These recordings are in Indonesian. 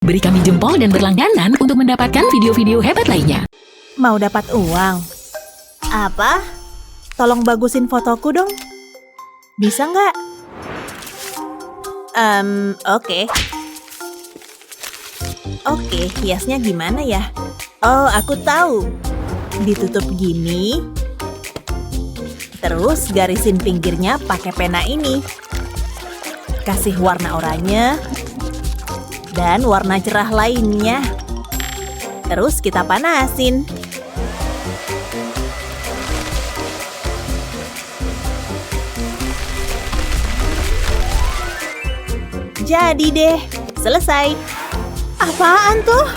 Beri kami jempol dan berlangganan untuk mendapatkan video-video hebat lainnya. Mau dapat uang? Apa? Tolong bagusin fotoku dong. Bisa nggak? Oke. Oke, hiasnya gimana ya? Oh, aku tahu. Ditutup gini. Terus garisin pinggirnya pakai pena ini. Kasih warna oranye. Dan warna cerah lainnya. Terus kita panasin. Jadi deh, selesai. Apaan tuh?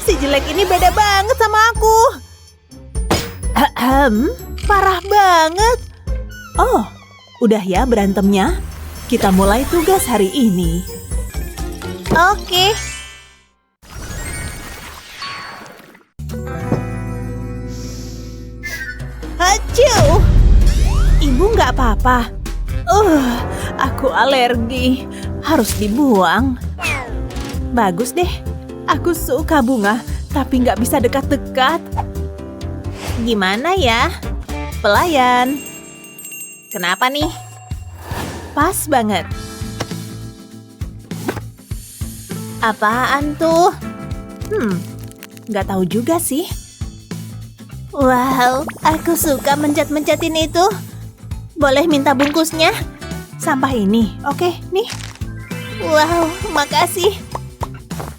Si jelek ini beda banget sama aku. Parah banget. Oh, udah ya berantemnya? Kita mulai tugas hari ini. Oke. Hacu! Ibu nggak apa-apa. Aku alergi. Harus dibuang. Bagus deh. Aku suka bunga, tapi nggak bisa dekat-dekat. Gimana ya? Pelayan. Kenapa nih? Pas banget. Apaan tuh? Nggak tahu juga sih. Wow, aku suka mencet-mencetin itu. Boleh minta bungkusnya? Sampah ini, oke, nih. Wow, makasih.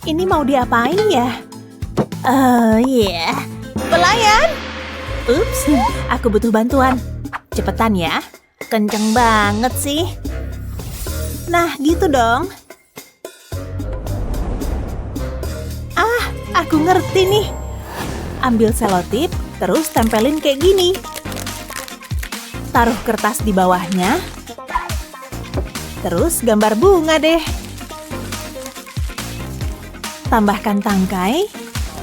Ini mau diapain ya? Iya. Pelayan! Ups, aku butuh bantuan. Cepetan ya. Kenceng banget sih. Nah, gitu dong. Aku ngerti nih. Ambil selotip, terus tempelin kayak gini. Taruh kertas di bawahnya. Terus gambar bunga deh. Tambahkan tangkai.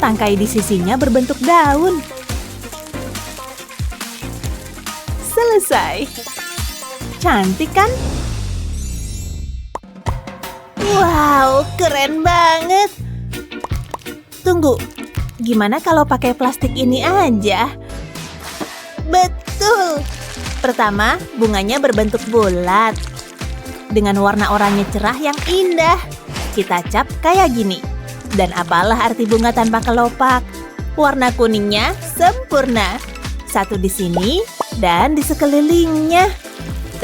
Tangkai di sisinya berbentuk daun. Selesai. Cantik kan? Wow, keren banget. Tunggu, gimana kalau pakai plastik ini aja? Betul. Pertama, bunganya berbentuk bulat. Dengan warna oranye cerah yang indah. Kita cap kayak gini. Dan apalah arti bunga tanpa kelopak? Warna kuningnya sempurna. Satu di sini dan di sekelilingnya.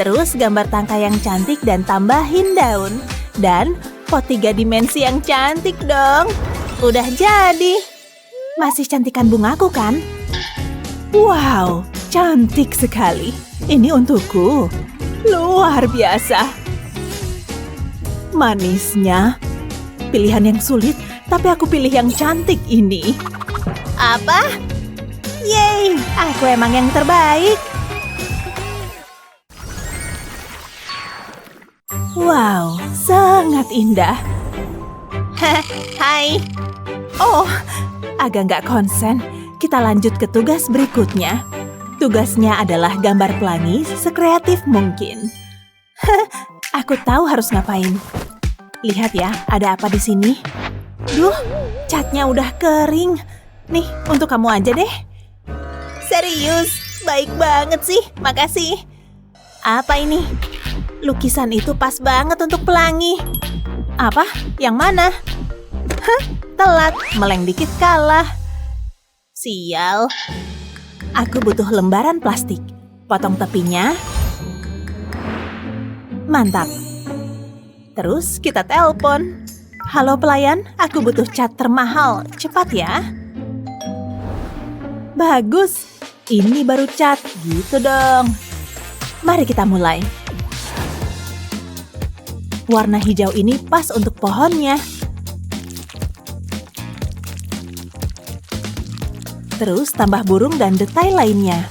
Terus gambar tangkai yang cantik dan tambahin daun. Dan pot 3 dimensi yang cantik dong. Udah jadi. Masih cantikan bungaku kan? Wow, cantik sekali. Ini untukku. Luar biasa. Manisnya. Pilihan yang sulit, tapi aku pilih yang cantik ini. Apa? Yeay, aku emang yang terbaik. Wow, sangat indah. Hai. Oh, agak nggak konsen. Kita lanjut ke tugas berikutnya. Tugasnya adalah gambar pelangi sekreatif mungkin. Aku tahu harus ngapain. Lihat ya, ada apa di sini? Duh, catnya udah kering. Nih, untuk kamu aja deh. Serius, baik banget sih. Makasih. Apa ini? Lukisan itu pas banget untuk pelangi. Apa? Yang mana? Telat. Meleng dikit kalah. Sial. Aku butuh lembaran plastik. Potong tepinya. Mantap. Terus kita telepon. Halo pelayan, aku butuh cat termahal. Cepat ya. Bagus. Ini baru cat. Gitu dong. Mari kita mulai. Warna hijau ini pas untuk pohonnya. Terus tambah burung dan detail lainnya.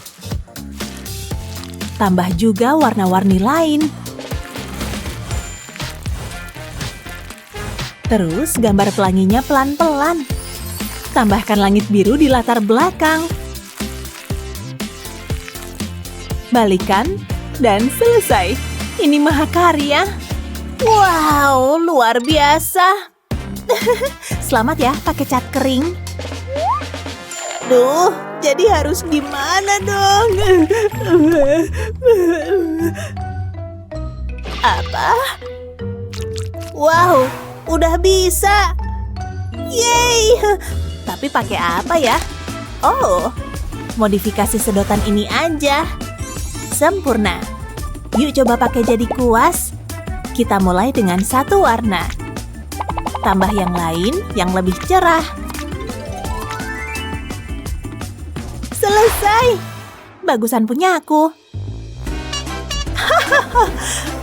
Tambah juga warna-warni lain. Terus gambar pelanginya pelan-pelan. Tambahkan langit biru di latar belakang. Balikan dan selesai. Ini mahakarya. Wow, luar biasa. Selamat ya pakai cat kering. Duh, jadi harus gimana dong? Apa? Wow, udah bisa. Yeay! Tapi pakai apa ya? Oh, modifikasi sedotan ini aja. Sempurna. Yuk coba pakai jadi kuas. Kita mulai dengan satu warna. Tambah yang lain yang lebih cerah. Selesai. Bagusan punya aku.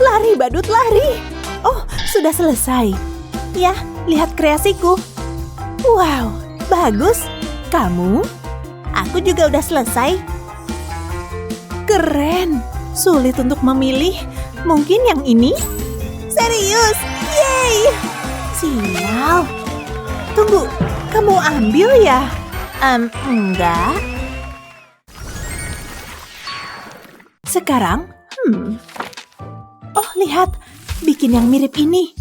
Lari badut lari. Oh, sudah selesai. Ya, lihat kreasiku. Wow, bagus. Kamu? Aku juga udah selesai. Keren. Sulit untuk memilih. Mungkin yang ini? Serius? Yeay! Sial. Tunggu, kamu ambil ya? Enggak. Sekarang, oh, lihat. Bikin yang mirip ini.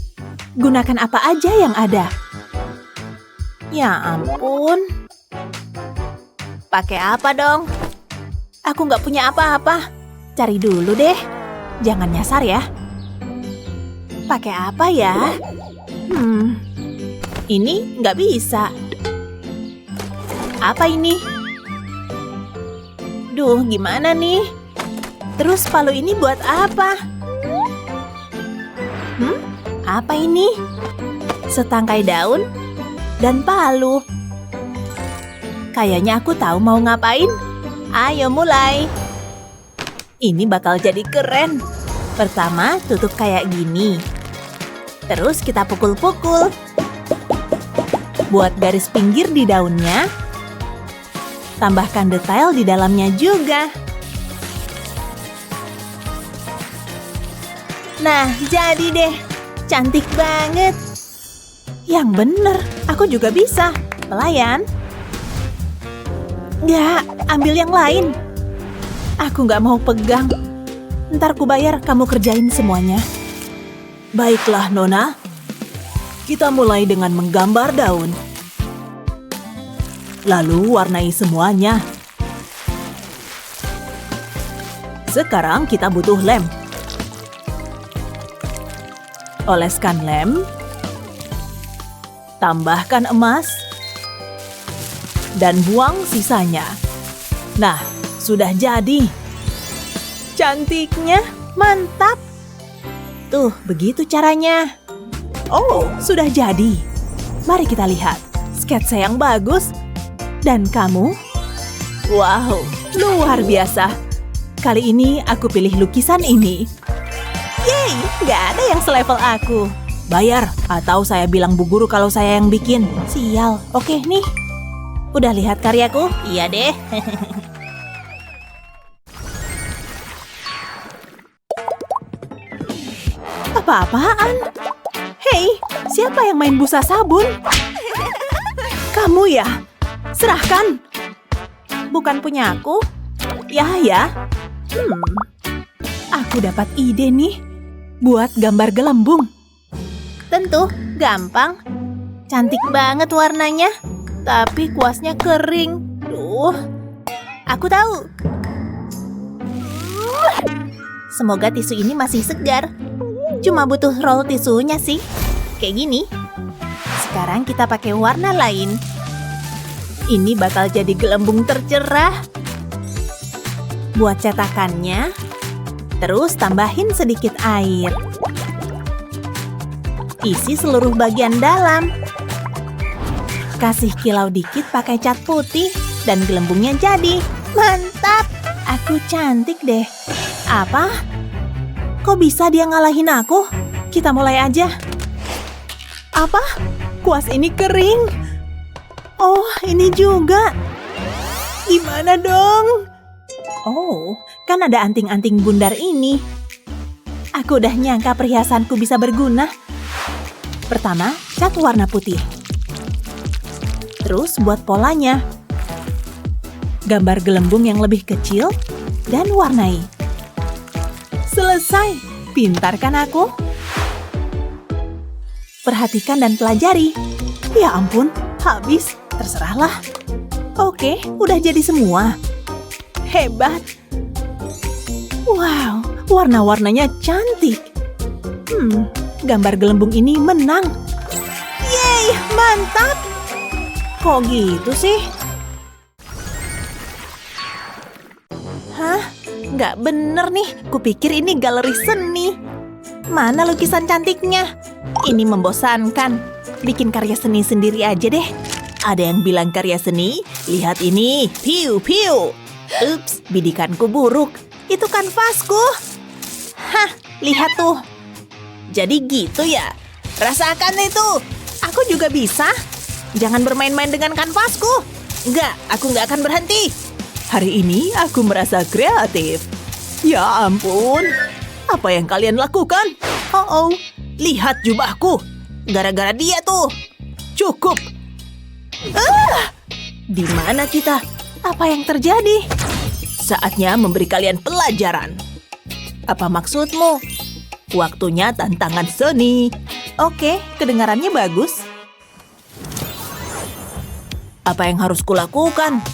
Gunakan apa aja yang ada. Ya ampun. Pakai apa dong? Aku nggak punya apa-apa. Cari dulu deh. Jangan nyasar ya. Pakai apa ya? Ini nggak bisa. Apa ini? Duh, gimana nih? Terus palu ini buat apa? Apa ini? Setangkai daun dan palu. Kayaknya aku tahu mau ngapain. Ayo mulai. Ini bakal jadi keren. Pertama, tutup kayak gini. Terus kita pukul-pukul. Buat garis pinggir di daunnya. Tambahkan detail di dalamnya juga. Nah, jadi deh. Cantik banget. Yang bener, aku juga bisa. Pelayan. Nggak, ambil yang lain. Aku nggak mau pegang. Ntar ku bayar kamu kerjain semuanya. Baiklah, Nona. Kita mulai dengan menggambar daun. Lalu warnai semuanya. Sekarang kita butuh lem. Oleskan lem. Tambahkan emas. Dan buang sisanya. Nah, sudah jadi. Cantiknya, mantap. Tuh, begitu caranya. Oh, sudah jadi. Mari kita lihat. Sketsa yang bagus. Dan kamu? Wow, luar biasa. Kali ini aku pilih lukisan ini. Yeay, nggak ada yang selevel aku. Bayar, atau saya bilang Bu Guru kalau saya yang bikin. Sial, oke nih. Udah lihat karyaku? Iya deh. Apa-apaan? Hei, siapa yang main busa sabun? Kamu ya? Serahkan. Bukan punya aku? Ya. Aku dapat ide nih. Buat gambar gelembung. Tentu, gampang. Cantik banget warnanya. Tapi kuasnya kering. Duh, aku tahu. Semoga tisu ini masih segar. Cuma butuh roll tisunya sih. Kayak gini. Sekarang kita pakai warna lain. Ini bakal jadi gelembung tercerah. Buat cetakannya, terus tambahin sedikit air. Isi seluruh bagian dalam. Kasih kilau dikit pakai cat putih dan gelembungnya jadi. Mantap! Aku cantik deh. Apa? Kok bisa dia ngalahin aku? Kita mulai aja. Apa? Kuas ini kering. Oh, ini juga. Gimana dong? Oh, kan ada anting-anting bundar ini. Aku udah nyangka perhiasanku bisa berguna. Pertama, cat warna putih. Terus buat polanya. Gambar gelembung yang lebih kecil dan warnai. Selesai. Pintar kan aku? perhatikan dan pelajari. Ya ampun, habis. Terserahlah. Oke, udah jadi semua. Hebat. Wow, warna-warnanya cantik. Gambar gelembung ini menang. Yeay, mantap. Kok gitu sih? Hah? Nggak bener nih. Kupikir ini galeri seni. Mana lukisan cantiknya? Ini membosankan. Bikin karya seni sendiri aja deh. Ada yang bilang karya seni? Lihat ini. Piu, piu. Ups, bidikanku buruk. Itu kanvasku. Hah, lihat tuh. Jadi gitu ya? Rasakan itu. Aku juga bisa. Jangan bermain-main dengan kanvasku. Enggak, aku nggak akan berhenti. Hari ini aku merasa kreatif. Ya ampun. Apa yang kalian lakukan? Oh, lihat jubahku. Gara-gara dia tuh. Cukup. Di mana kita? Apa yang terjadi? Saatnya memberi kalian pelajaran. Apa maksudmu? Waktunya tantangan seni. Oke, kedengarannya bagus. Apa yang harus kulakukan?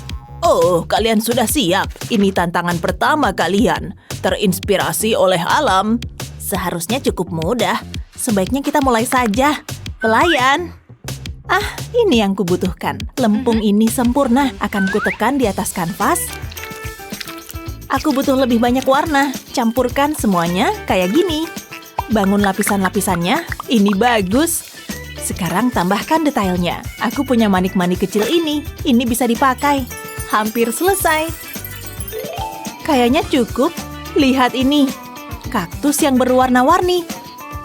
Oh, kalian sudah siap. Ini tantangan pertama kalian. Terinspirasi oleh alam. Seharusnya cukup mudah. Sebaiknya kita mulai saja. Pelayan. Ini yang kubutuhkan. Lempung ini sempurna. Akan kutekan di atas kanvas. Aku butuh lebih banyak warna. Campurkan semuanya kayak gini. Bangun lapisan-lapisannya. Ini bagus. Sekarang tambahkan detailnya. Aku punya manik-manik kecil ini. Ini bisa dipakai. Hampir selesai. Kayaknya cukup. Lihat ini. Kaktus yang berwarna-warni.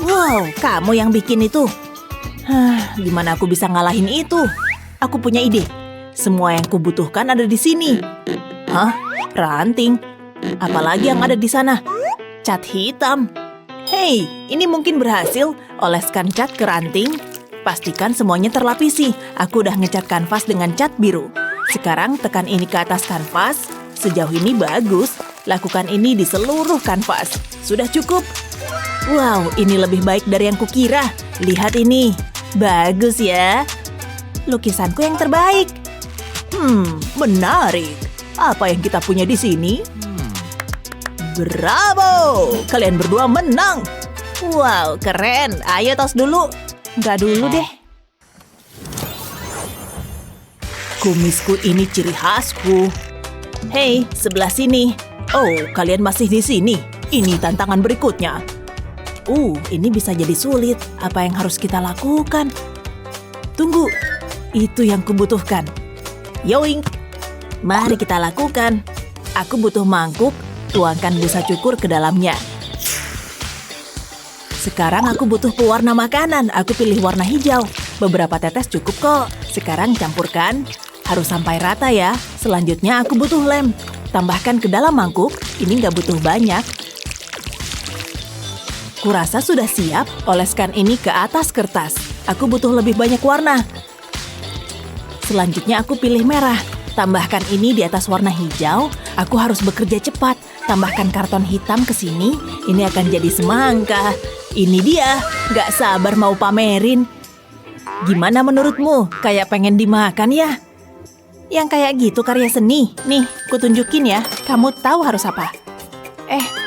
Wow, kamu yang bikin itu. Gimana aku bisa ngalahin itu? Aku punya ide. Semua yang kubutuhkan ada di sini. Hah? Ranting? Apalagi yang ada di sana? Cat hitam. Hei, ini mungkin berhasil. Oleskan cat ke ranting. Pastikan semuanya terlapisi. Aku udah ngecat kanvas dengan cat biru. Sekarang tekan ini ke atas kanvas. Sejauh ini bagus. Lakukan ini di seluruh kanvas. Sudah cukup? Wow, ini lebih baik dari yang kukira. Lihat ini. Bagus ya. Lukisanku yang terbaik. Menarik. Apa yang kita punya di sini? Bravo! Kalian berdua menang. Wow, keren. Ayo tos dulu. Nggak dulu deh. Kumisku ini ciri khasku. Hei, sebelah sini. Oh, kalian masih di sini. Ini tantangan berikutnya. Ini bisa jadi sulit. Apa yang harus kita lakukan? Tunggu. Itu yang kubutuhkan. Yoink. Mari kita lakukan. Aku butuh mangkuk. Tuangkan busa cukur ke dalamnya. Sekarang aku butuh pewarna makanan. Aku pilih warna hijau. Beberapa tetes cukup kok. Sekarang campurkan. Harus sampai rata ya. Selanjutnya aku butuh lem. Tambahkan ke dalam mangkuk. Ini nggak butuh banyak. Kurasa sudah siap. Oleskan ini ke atas kertas. Aku butuh lebih banyak warna. Selanjutnya aku pilih merah. Tambahkan ini di atas warna hijau. Aku harus bekerja cepat. Tambahkan karton hitam ke sini. Ini akan jadi semangka. Ini dia. Gak sabar mau pamerin. Gimana menurutmu? Kayak pengen dimakan ya? Yang kayak gitu karya seni. Nih, kutunjukin ya. Kamu tahu harus apa?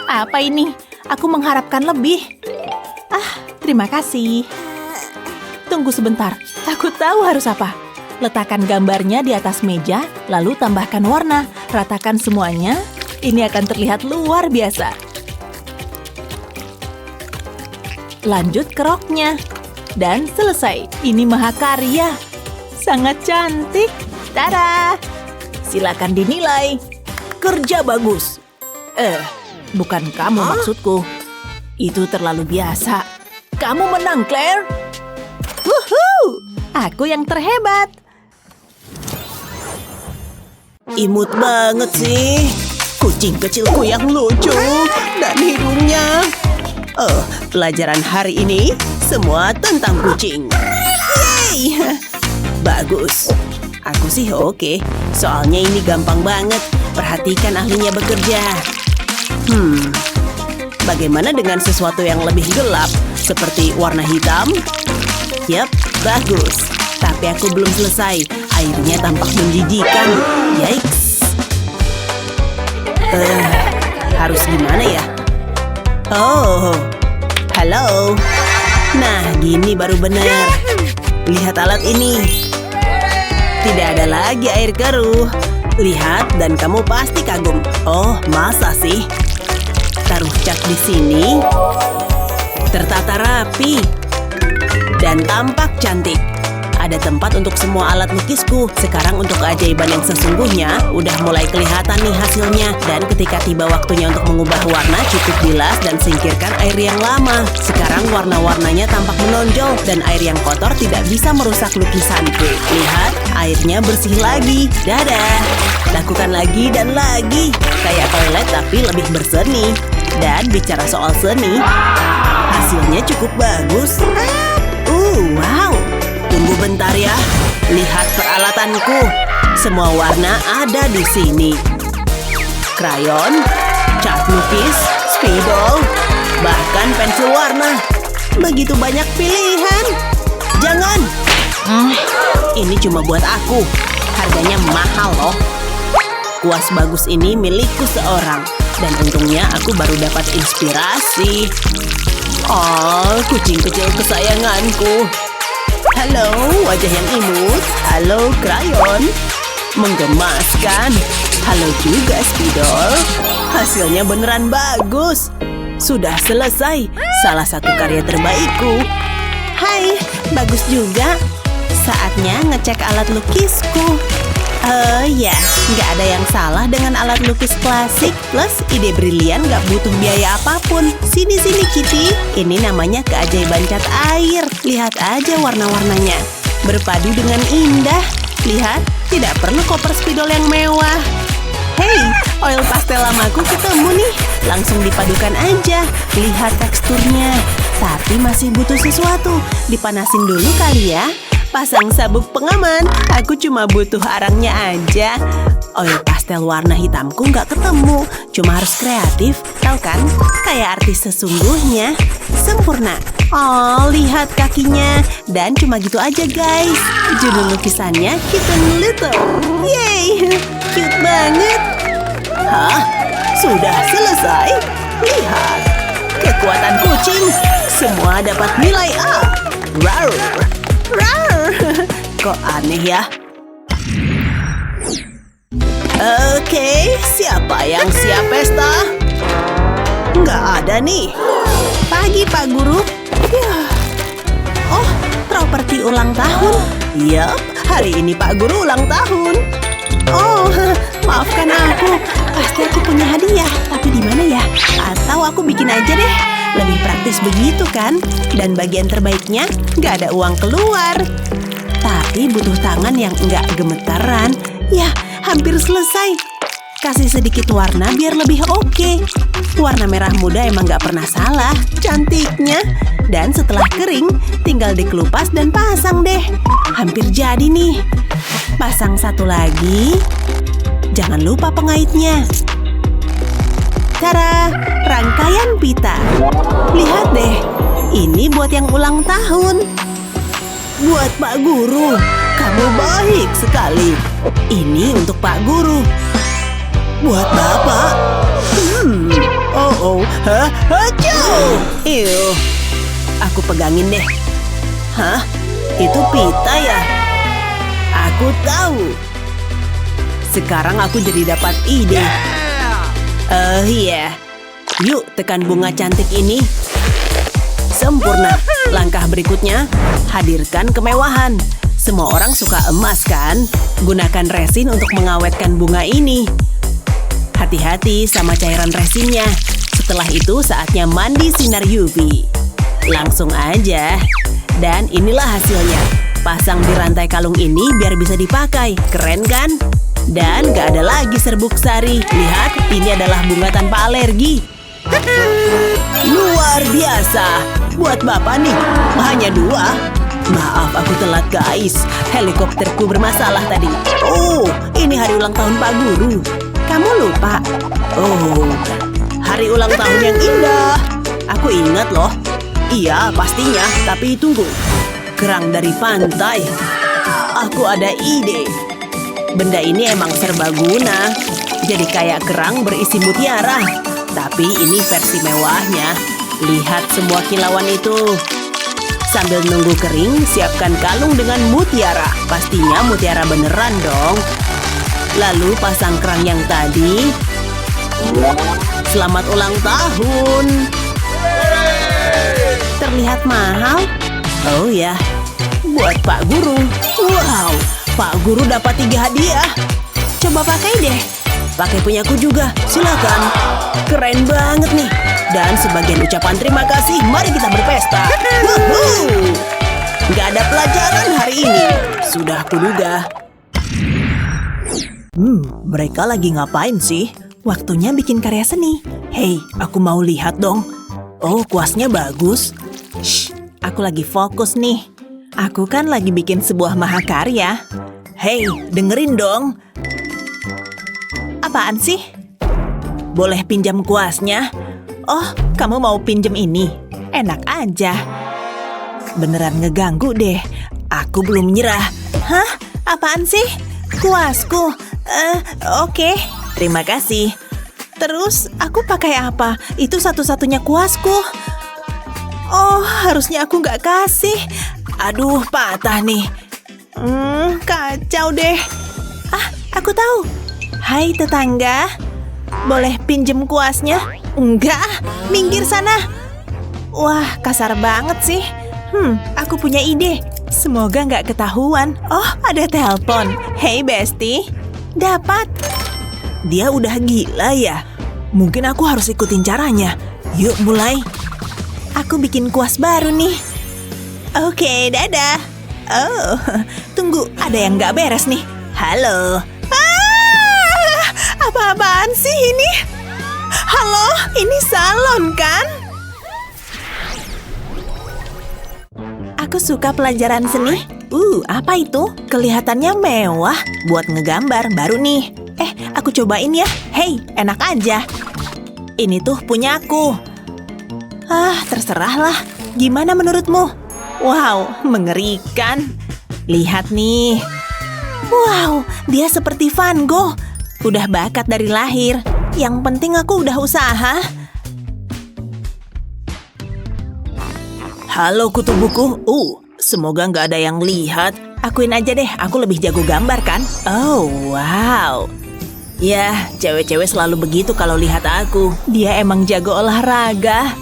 Apa ini? Aku mengharapkan lebih. Terima kasih. Tunggu sebentar. Aku tahu harus apa. Letakkan gambarnya di atas meja, lalu tambahkan warna. Ratakan semuanya. Ini akan terlihat luar biasa. Lanjut ke roknya. Dan selesai. Ini mahakarya. Sangat cantik. Tada! Silakan dinilai. Kerja bagus. Bukan kamu maksudku. Itu terlalu biasa. Kamu menang, Claire. Wuhuu! Aku yang terhebat. Imut banget sih. Kucing kecilku yang lucu. Dan hidungnya. Pelajaran hari ini semua tentang kucing. Yeay! Bagus. Aku sih oke. Soalnya ini gampang banget. Perhatikan ahlinya bekerja. Bagaimana dengan sesuatu yang lebih gelap? seperti warna hitam. Yap, bagus. Tapi aku belum selesai. Airnya tampak menjijikan. Yikes. Harus gimana ya? Oh, halo. Nah, gini baru benar. Lihat alat ini. Tidak ada lagi air keruh. Lihat dan kamu pasti kagum. Oh, masa sih? Taruh cat di sini. Tertata rapi. Dan tampak cantik. Ada tempat untuk semua alat lukisku. Sekarang untuk keajaiban yang sesungguhnya udah mulai kelihatan nih hasilnya. Dan ketika tiba waktunya untuk mengubah warna, cukup bilas dan singkirkan air yang lama. Sekarang warna-warnanya tampak menonjol dan air yang kotor tidak bisa merusak lukisanku. Lihat, airnya bersih lagi. Dadah. Lakukan lagi dan lagi. Kayak toilet tapi lebih berseni. Dan bicara soal seni, hasilnya cukup bagus. Wow. Tunggu bentar ya. Lihat peralatanku. Semua warna ada di sini. Krayon, cat lukis, spidol, bahkan pensil warna. Begitu banyak pilihan. Jangan. Ini cuma buat aku. Harganya mahal loh. Kuas bagus ini milikku seorang. Dan untungnya aku baru dapat inspirasi. Oh, kucing kecil kesayanganku. Halo, wajah yang imut. Halo, krayon. Menggemaskan. Halo juga, spidol. Hasilnya beneran bagus. Sudah selesai. Salah satu karya terbaikku. Hai, bagus juga. Saatnya ngecek alat lukisku. Ya, nggak ada yang salah dengan alat lukis klasik. Plus, ide brilian nggak butuh biaya apapun. Sini-sini, Kitty. Ini namanya keajaiban cat air. Lihat aja warna-warnanya. Berpadu dengan indah. Lihat, tidak perlu koper spidol yang mewah. Hey, oil pastel lamaku ketemu nih. Langsung dipadukan aja. Lihat teksturnya. Tapi masih butuh sesuatu. Dipanasin dulu kali ya. Pasang sabuk pengaman. Aku cuma butuh arangnya aja. Oil pastel warna hitamku nggak ketemu. Cuma harus kreatif, tahu kan? Kayak artis sesungguhnya. Sempurna. Oh, lihat kakinya. Dan cuma gitu aja, guys. Judul lukisannya Kitten Little. Yeay, cute banget. Hah? Sudah selesai? Lihat. Kekuatan kucing. Semua dapat nilai A. Rawr. Rawr. Kok aneh ya? Oke, siapa yang siap pesta? Nggak ada nih. Pagi, Pak Guru. Yah. Oh, properti ulang tahun. Yap, hari ini Pak Guru ulang tahun. Oh, maafkan aku. Pasti aku punya hadiah, tapi di mana ya? Atau aku bikin aja deh. Lebih praktis begitu kan? Dan bagian terbaiknya, nggak ada uang keluar. Tapi butuh tangan yang nggak gemeteran. Ya, hampir selesai. Kasih sedikit warna biar lebih oke. Warna merah muda emang nggak pernah salah. Cantiknya. Dan setelah kering, tinggal dikelupas dan pasang deh. Hampir jadi nih. Pasang satu lagi. Jangan lupa pengaitnya. Tada! Rangkaian pita. Lihat deh. Ini buat yang ulang tahun. Buat Pak Guru. Kamu baik sekali. Ini untuk Pak Guru. Buat Bapak. Oh. Hah? Hacu! Ew. Aku pegangin deh. Hah? Itu pita ya? Aku tahu. Sekarang aku jadi dapat ide. Iya. Yuk tekan bunga cantik ini. Sempurna. Langkah berikutnya, hadirkan kemewahan. Semua orang suka emas kan? Gunakan resin untuk mengawetkan bunga ini. Hati-hati sama cairan resinnya. Setelah itu saatnya mandi sinar UV. Langsung aja. Dan inilah hasilnya. Pasang di rantai kalung ini biar bisa dipakai. Keren kan? Dan gak ada lagi serbuk sari. Lihat, ini adalah bunga tanpa alergi. Luar biasa. Buat Bapak nih, hanya 2. Maaf aku telat guys. Helikopterku bermasalah tadi. Oh, ini hari ulang tahun Pak Guru. Kamu lupa? Oh, hari ulang tahun yang indah. Aku ingat loh. Iya, pastinya. Tapi tunggu. Kerang dari pantai. Aku ada ide. Benda ini emang serbaguna. Jadi kayak kerang berisi mutiara. Tapi ini versi mewahnya. Lihat semua kilauan itu. Sambil nunggu kering, siapkan kalung dengan mutiara. Pastinya mutiara beneran dong. Lalu pasang kerang yang tadi. Selamat ulang tahun. Terlihat mahal. Oh ya, buat Pak Guru. Wow, Pak Guru dapat 3 hadiah. Coba pakai deh. Pakai punyaku juga, silakan. Keren banget nih. Dan sebagai ucapan terima kasih, mari kita berpesta. Wuhu! Nggak ada pelajaran hari ini. Sudah kuduga. Mereka lagi ngapain sih? Waktunya bikin karya seni. Hei, aku mau lihat dong. Oh, kuasnya bagus. Shh, aku lagi fokus nih. Aku kan lagi bikin sebuah mahakarya. Hei, dengerin dong. Apaan sih? Boleh pinjam kuasnya? Oh, kamu mau pinjam ini? Enak aja. Beneran ngeganggu deh. Aku belum nyerah. Hah? Apaan sih? Kuasku? Oke. Terima kasih. Terus aku pakai apa? Itu satu-satunya kuasku. Oh, harusnya aku nggak kasih. Aduh, patah nih. Kacau deh. Ah, aku tahu. Hai tetangga. Boleh pinjem kuasnya? Enggak, minggir sana. Wah, kasar banget sih. Aku punya ide. Semoga nggak ketahuan. Oh, ada telepon. Hey, Besti. Dapat. Dia udah gila ya? Mungkin aku harus ikutin caranya. Yuk, mulai. Aku bikin kuas baru nih. Oke, dadah. Oh, tunggu. Ada yang nggak beres nih. Halo. Apa-apaan sih ini? Halo, ini salon kan? Aku suka pelajaran seni. Apa itu? Kelihatannya mewah. Buat ngegambar baru nih. Aku cobain ya. Hei, enak aja. Ini tuh punyaku. Terserahlah. Gimana menurutmu? Wow, mengerikan. Lihat nih. Wow, dia seperti Van Gogh. Udah bakat dari lahir. Yang penting aku udah usaha. Halo kutu buku. Semoga nggak ada yang lihat. Akuin aja deh, aku lebih jago gambar kan? Oh, wow. Ya, cewek-cewek selalu begitu kalau lihat aku. Dia emang jago olahraga.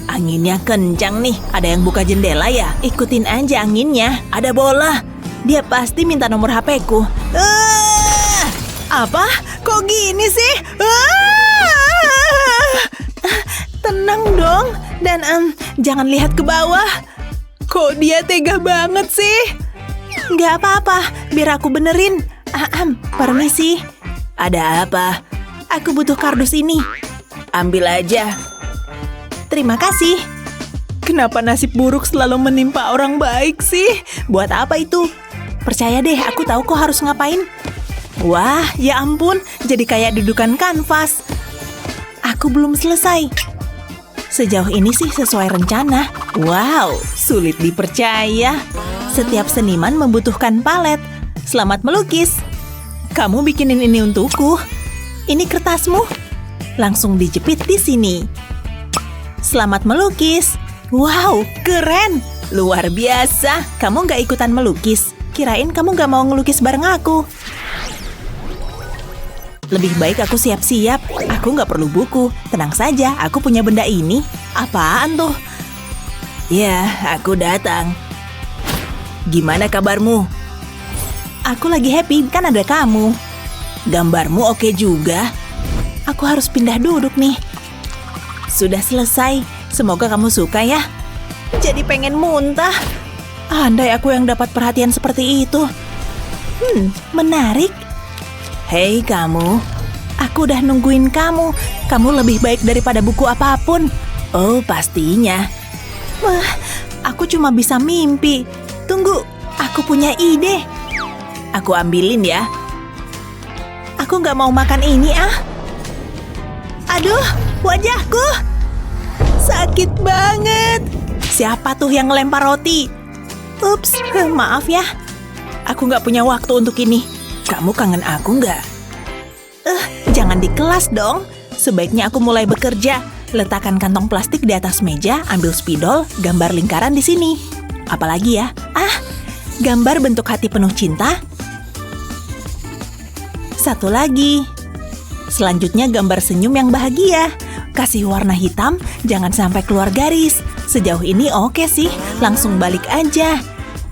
Anginnya kencang nih. Ada yang buka jendela ya? Ikutin aja anginnya. Ada bola. Dia pasti minta nomor HP-ku. Apa? Kok gini sih? Tenang dong. Dan jangan lihat ke bawah. Kok dia tega banget sih? Nggak apa-apa, biar aku benerin. Permisi. Ada apa? Aku butuh kardus ini. Ambil aja. Terima kasih. Kenapa nasib buruk selalu menimpa orang baik sih? Buat apa itu? Percaya deh, aku tahu kok harus ngapain. Wah, ya ampun, jadi kayak dudukan kanvas. Aku belum selesai. Sejauh ini sih sesuai rencana. Wow, sulit dipercaya. Setiap seniman membutuhkan palet. Selamat melukis. Kamu bikinin ini untukku. Ini kertasmu. Langsung dijepit di sini. Selamat melukis. Wow, keren. Luar biasa. Kamu nggak ikutan melukis. Kirain kamu nggak mau ngelukis bareng aku. Lebih baik aku siap-siap. Aku nggak perlu buku. Tenang saja, aku punya benda ini. Apaan tuh? Ya, aku datang. Gimana kabarmu? Aku lagi happy, kan ada kamu. Gambarmu oke juga. Aku harus pindah duduk nih. Sudah selesai. Semoga kamu suka ya. Jadi pengen muntah. Andai aku yang dapat perhatian seperti itu. Menarik. Hei kamu, aku udah nungguin kamu. Kamu lebih baik daripada buku apapun. Oh, pastinya. Wah, aku cuma bisa mimpi. Tunggu, aku punya ide. Aku ambilin ya. Aku nggak mau makan ini ah. Aduh, wajahku. Sakit banget. siapa tuh yang ngelempar roti? Ups, maaf ya. Aku nggak punya waktu untuk ini. Kamu kangen aku nggak? Jangan di kelas dong. Sebaiknya aku mulai bekerja. Letakkan kantong plastik di atas meja, ambil spidol, gambar lingkaran di sini. Apalagi ya? Gambar bentuk hati penuh cinta. Satu lagi. Selanjutnya gambar senyum yang bahagia. Kasih warna hitam, jangan sampai keluar garis. Sejauh ini oke sih, langsung balik aja.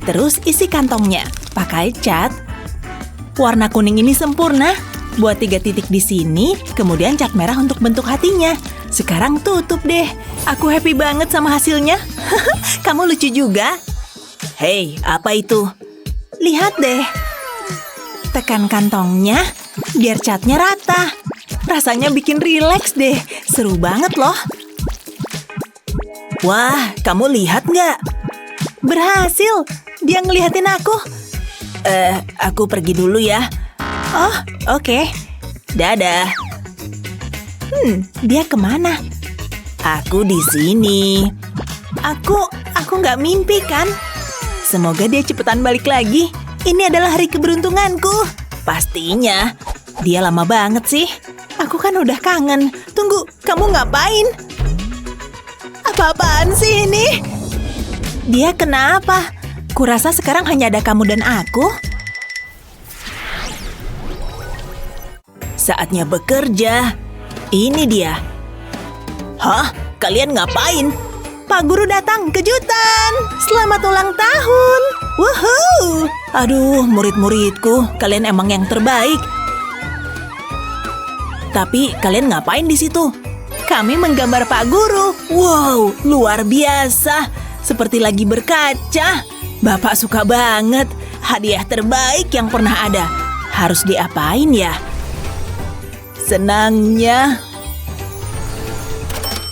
Terus isi kantongnya, pakai cat. Warna kuning ini sempurna. Buat 3 titik di sini, kemudian cat merah untuk bentuk hatinya. Sekarang tutup deh. Aku happy banget sama hasilnya. Kamu lucu juga. Hei, apa itu? Lihat deh. Tekan kantongnya, biar catnya rata. Rasanya bikin rileks deh. Seru banget loh. Wah, kamu lihat nggak? Berhasil. Dia ngeliatin aku. Aku pergi dulu ya. Oh, oke. Dadah. Dia kemana? Aku di sini. Aku nggak mimpi kan? Semoga dia cepetan balik lagi. Ini adalah hari keberuntunganku. Pastinya. Dia lama banget sih. Aku kan udah kangen. Tunggu, kamu ngapain? Apa-apaan sih ini? Dia kenapa? Kurasa sekarang hanya ada kamu dan aku. Saatnya bekerja. Ini dia. Hah? Kalian ngapain? Pak Guru datang, kejutan! Selamat ulang tahun! Woohoo! Aduh, murid-muridku, kalian emang yang terbaik. Tapi kalian ngapain di situ? Kami menggambar Pak Guru. Wow, luar biasa. Seperti lagi berkaca. Bapak suka banget. Hadiah terbaik yang pernah ada. Harus diapain ya? Senangnya.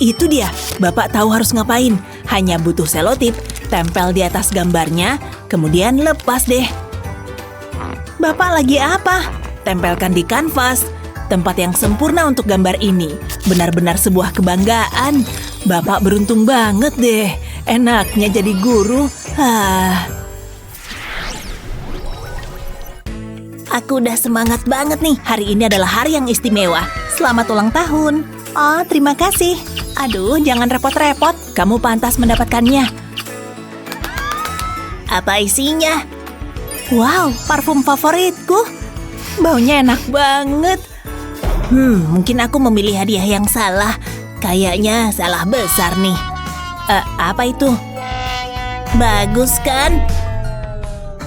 Itu dia. Bapak tahu harus ngapain. Hanya butuh selotip. Tempel di atas gambarnya. Kemudian lepas deh. Bapak lagi apa? Tempelkan di kanvas. Tempat yang sempurna untuk gambar ini. Benar-benar sebuah kebanggaan. Bapak beruntung banget deh. Enaknya jadi guru. Aku udah semangat banget nih. Hari ini adalah hari yang istimewa. Selamat ulang tahun. Oh, terima kasih. Aduh, jangan repot-repot. Kamu pantas mendapatkannya. Apa isinya? Wow, parfum favoritku. Baunya enak banget. Mungkin aku memilih hadiah yang salah. Kayaknya salah besar nih. Apa itu? Bagus kan?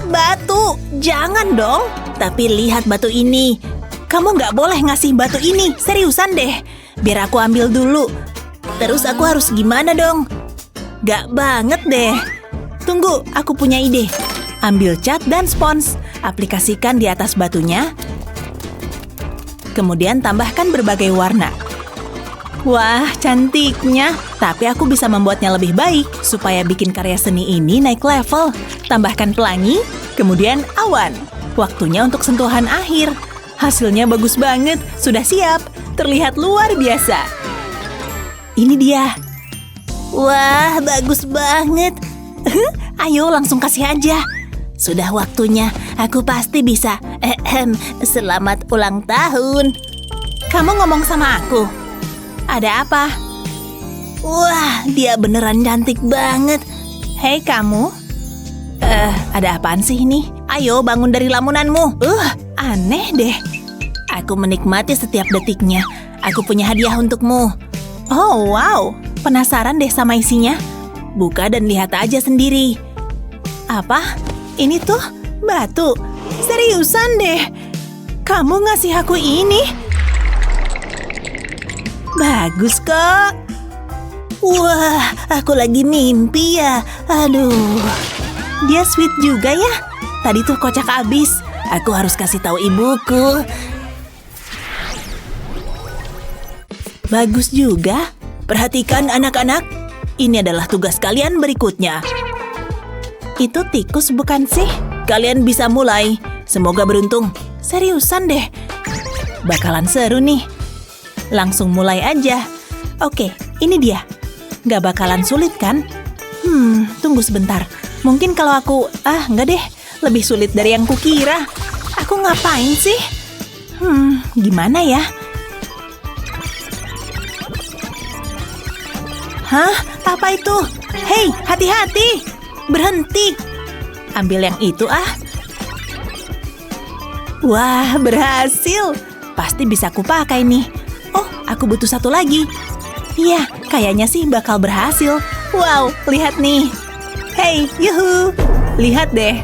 Batu, jangan dong. Tapi lihat batu ini. Kamu nggak boleh ngasih batu ini. Seriusan deh. Biar aku ambil dulu. Terus aku harus gimana dong? Gak banget deh. Tunggu, aku punya ide. Ambil cat dan spons. Aplikasikan di atas batunya. Kemudian tambahkan berbagai warna. Wah, cantiknya. Tapi aku bisa membuatnya lebih baik supaya bikin karya seni ini naik level. Tambahkan pelangi, kemudian awan. Waktunya untuk sentuhan akhir. Hasilnya bagus banget. Sudah siap. Terlihat luar biasa. Ini dia. Wah, bagus banget. Ayo langsung kasih aja. Sudah waktunya. Aku pasti bisa. Selamat ulang tahun. Kamu ngomong sama aku. Ada apa? Wah, dia beneran cantik banget. Hei kamu. Ada apaan sih ini? Ayo bangun dari lamunanmu. Aneh deh. Aku menikmati setiap detiknya. Aku punya hadiah untukmu. Oh, wow. Penasaran deh sama isinya. Buka dan lihat aja sendiri. Apa? Ini tuh batu. Seriusan deh. Kamu ngasih aku ini? Bagus kok. Wah, aku lagi mimpi ya. Aduh. Dia sweet juga ya. Tadi tuh kocak abis. Aku harus kasih tahu ibuku. Bagus juga. Perhatikan anak-anak. Ini adalah tugas kalian berikutnya. Itu tikus bukan sih? Kalian bisa mulai. Semoga beruntung. Seriusan deh. Bakalan seru nih. Langsung mulai aja. Oke, ini dia. Gak bakalan sulit kan? Tunggu sebentar. Mungkin kalau aku... enggak deh. Lebih sulit dari yang kukira. Aku ngapain sih? Gimana ya? Hah? Apa itu? Hei, hati-hati! Berhenti! Ambil yang itu Wah, berhasil! Pasti bisa kupakai nih. Oh, aku butuh satu lagi. Iya, kayaknya sih bakal berhasil. Wow, lihat nih. Hei, yuhu! Lihat deh.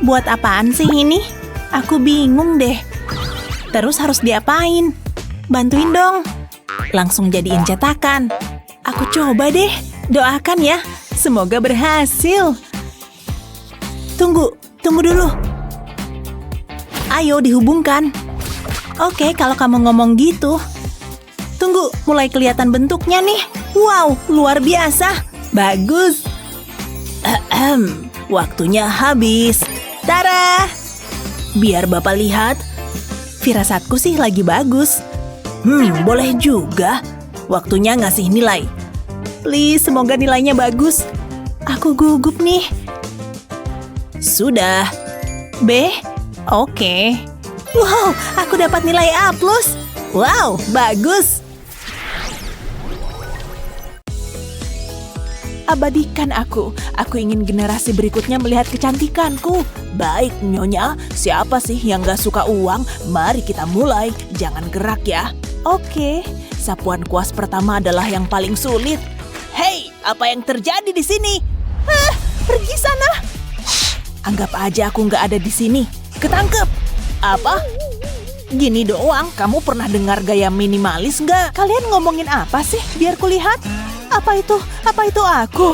Buat apaan sih ini? Aku bingung deh. Terus harus diapain? Bantuin dong. Langsung jadiin cetakan. Aku coba deh. Doakan ya. Semoga berhasil. Tunggu dulu. Ayo dihubungkan. Oke, kalau kamu ngomong gitu. Tunggu, mulai kelihatan bentuknya nih. Wow, luar biasa. Bagus. Waktunya habis. Tara! Biar Bapak lihat. Firasatku sih lagi bagus. Boleh juga. Waktunya ngasih nilai. Please, semoga nilainya bagus. Aku gugup nih. Sudah. B? Oke. Wow, aku dapat nilai A+. Wow, bagus. Abadikan aku. Aku ingin generasi berikutnya melihat kecantikanku. Baik, Nyonya. Siapa sih yang gak suka uang? Mari kita mulai. Jangan gerak ya. Oke. Sapuan kuas pertama adalah yang paling sulit. Hei, apa yang terjadi di sini? Pergi sana. Anggap aja aku nggak ada di sini. Ketangkep. Apa? Gini doang, kamu pernah dengar gaya minimalis nggak? Kalian ngomongin apa sih? Biar kulihat. Apa itu? Apa itu aku?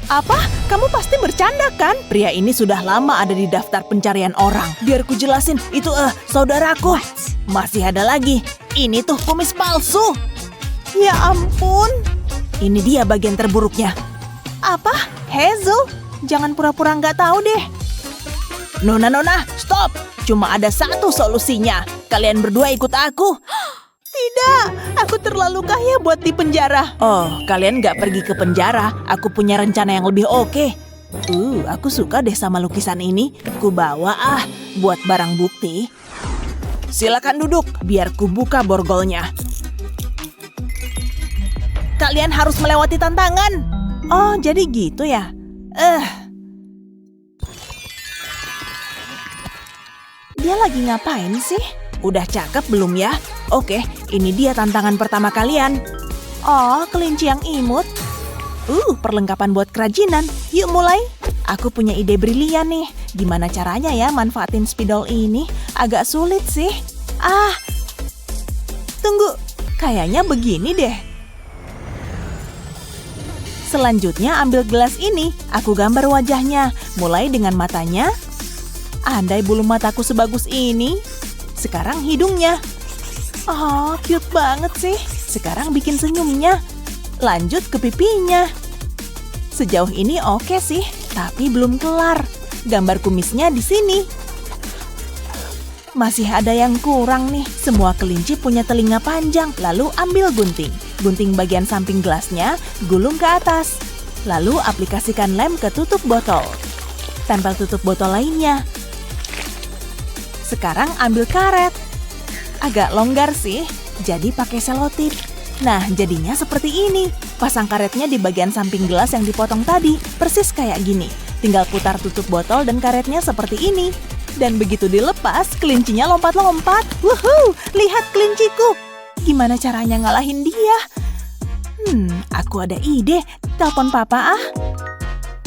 Apa? Kamu pasti bercanda kan? Pria ini sudah lama ada di daftar pencarian orang. Biar ku jelasin, itu saudaraku. Masih ada lagi. Ini tuh kumis palsu. Ya ampun. Ini dia bagian terburuknya. Apa? Hazel? Jangan pura-pura nggak tahu deh. Nona, stop. Cuma ada satu solusinya. Kalian berdua ikut aku. Tidak, aku terlalu kaya buat di penjara. Oh, kalian nggak pergi ke penjara. Aku punya rencana yang lebih oke. Aku suka deh sama lukisan ini. Ku bawa buat barang bukti. Silakan duduk, biar ku buka borgolnya. Kalian harus melewati tantangan. Oh, jadi gitu ya? Dia lagi ngapain sih? Udah cakep belum ya? Oke, ini dia tantangan pertama kalian. Oh, kelinci yang imut. Perlengkapan buat kerajinan. Yuk mulai. Aku punya ide brilian nih. Gimana caranya ya manfaatin spidol ini? Agak sulit sih. Tunggu. Kayaknya begini deh. Selanjutnya ambil gelas ini. Aku gambar wajahnya. Mulai dengan matanya. Andai bulu mataku sebagus ini. Sekarang hidungnya. Oh, cute banget sih. Sekarang bikin senyumnya. Lanjut ke pipinya. Sejauh ini oke sih, tapi belum kelar. Gambar kumisnya di sini. Masih ada yang kurang nih. Semua kelinci punya telinga panjang. Lalu ambil gunting. Gunting bagian samping gelasnya, gulung ke atas. Lalu aplikasikan lem ke tutup botol. Tempel tutup botol lainnya. Sekarang ambil karet. Agak longgar sih, jadi pakai selotip. Nah, jadinya seperti ini. Pasang karetnya di bagian samping gelas yang dipotong tadi. Persis kayak gini. Tinggal putar tutup botol dan karetnya seperti ini. Dan begitu dilepas, kelincinya lompat-lompat. Wuhuu, lihat kelinciku. Gimana caranya ngalahin dia? Aku ada ide. Telepon papa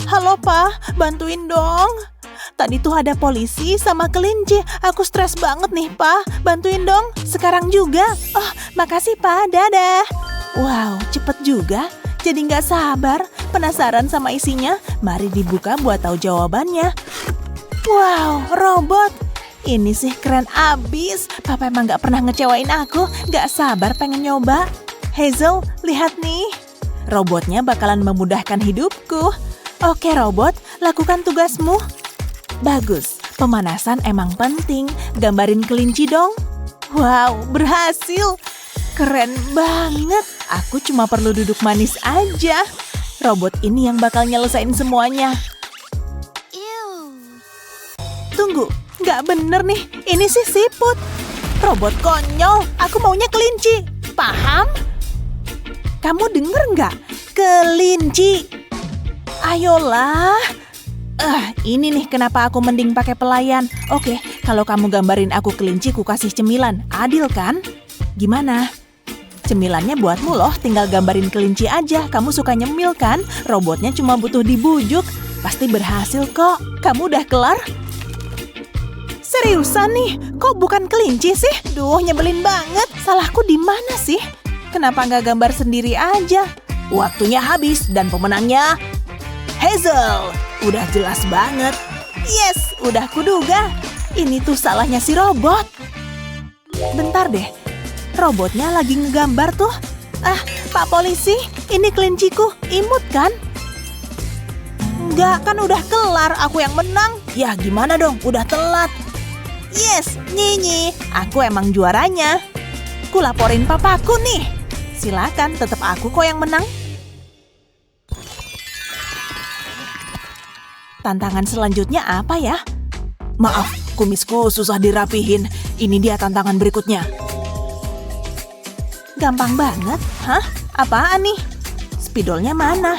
Halo pa, bantuin dong. Tadi tuh ada polisi sama kelinci. Aku stres banget nih pa. Bantuin dong, sekarang juga. Oh, makasih pa, dadah. Wow, cepet juga. Jadi nggak sabar. Penasaran sama isinya? Mari dibuka buat tahu jawabannya. Wow, robot. Ini sih keren abis. Papa emang gak pernah ngecewain aku. Gak sabar pengen nyoba. Hazel, lihat nih. Robotnya bakalan memudahkan hidupku. Oke robot, lakukan tugasmu. Bagus, pemanasan emang penting. Gambarin kelinci dong. Wow, berhasil. Keren banget. Aku cuma perlu duduk manis aja. Robot ini yang bakal nyelesain semuanya. Tunggu, nggak bener nih. Ini sih siput. Robot konyol, aku maunya kelinci. Paham? Kamu denger nggak? Kelinci. Ayolah. Ini nih kenapa aku mending pakai pelayan. Oke, kalau kamu gambarin aku kelinci, ku kasih cemilan. Adil kan? Gimana? Cemilannya buatmu loh, tinggal gambarin kelinci aja. Kamu suka nyemil kan? Robotnya cuma butuh dibujuk. Pasti berhasil kok. Kamu udah kelar? Seriusan nih, kok bukan kelinci sih? Duh, nyebelin banget. Salahku di mana sih? Kenapa nggak gambar sendiri aja? Waktunya habis dan pemenangnya Hazel. Udah jelas banget. Yes, udah kuduga. Ini tuh salahnya si robot. Bentar deh, robotnya lagi ngegambar tuh. Pak polisi, ini kelinciku. Imut kan? Enggak, kan udah kelar. Aku yang menang. Ya gimana dong, udah telat. Yes, Nyinyi, aku emang juaranya. Ku laporin papaku nih. Silakan, tetap aku kok yang menang. Tantangan selanjutnya apa ya? Maaf, kumisku susah dirapihin. Ini dia tantangan berikutnya. Gampang banget. Hah? Apaan nih? Spidolnya mana?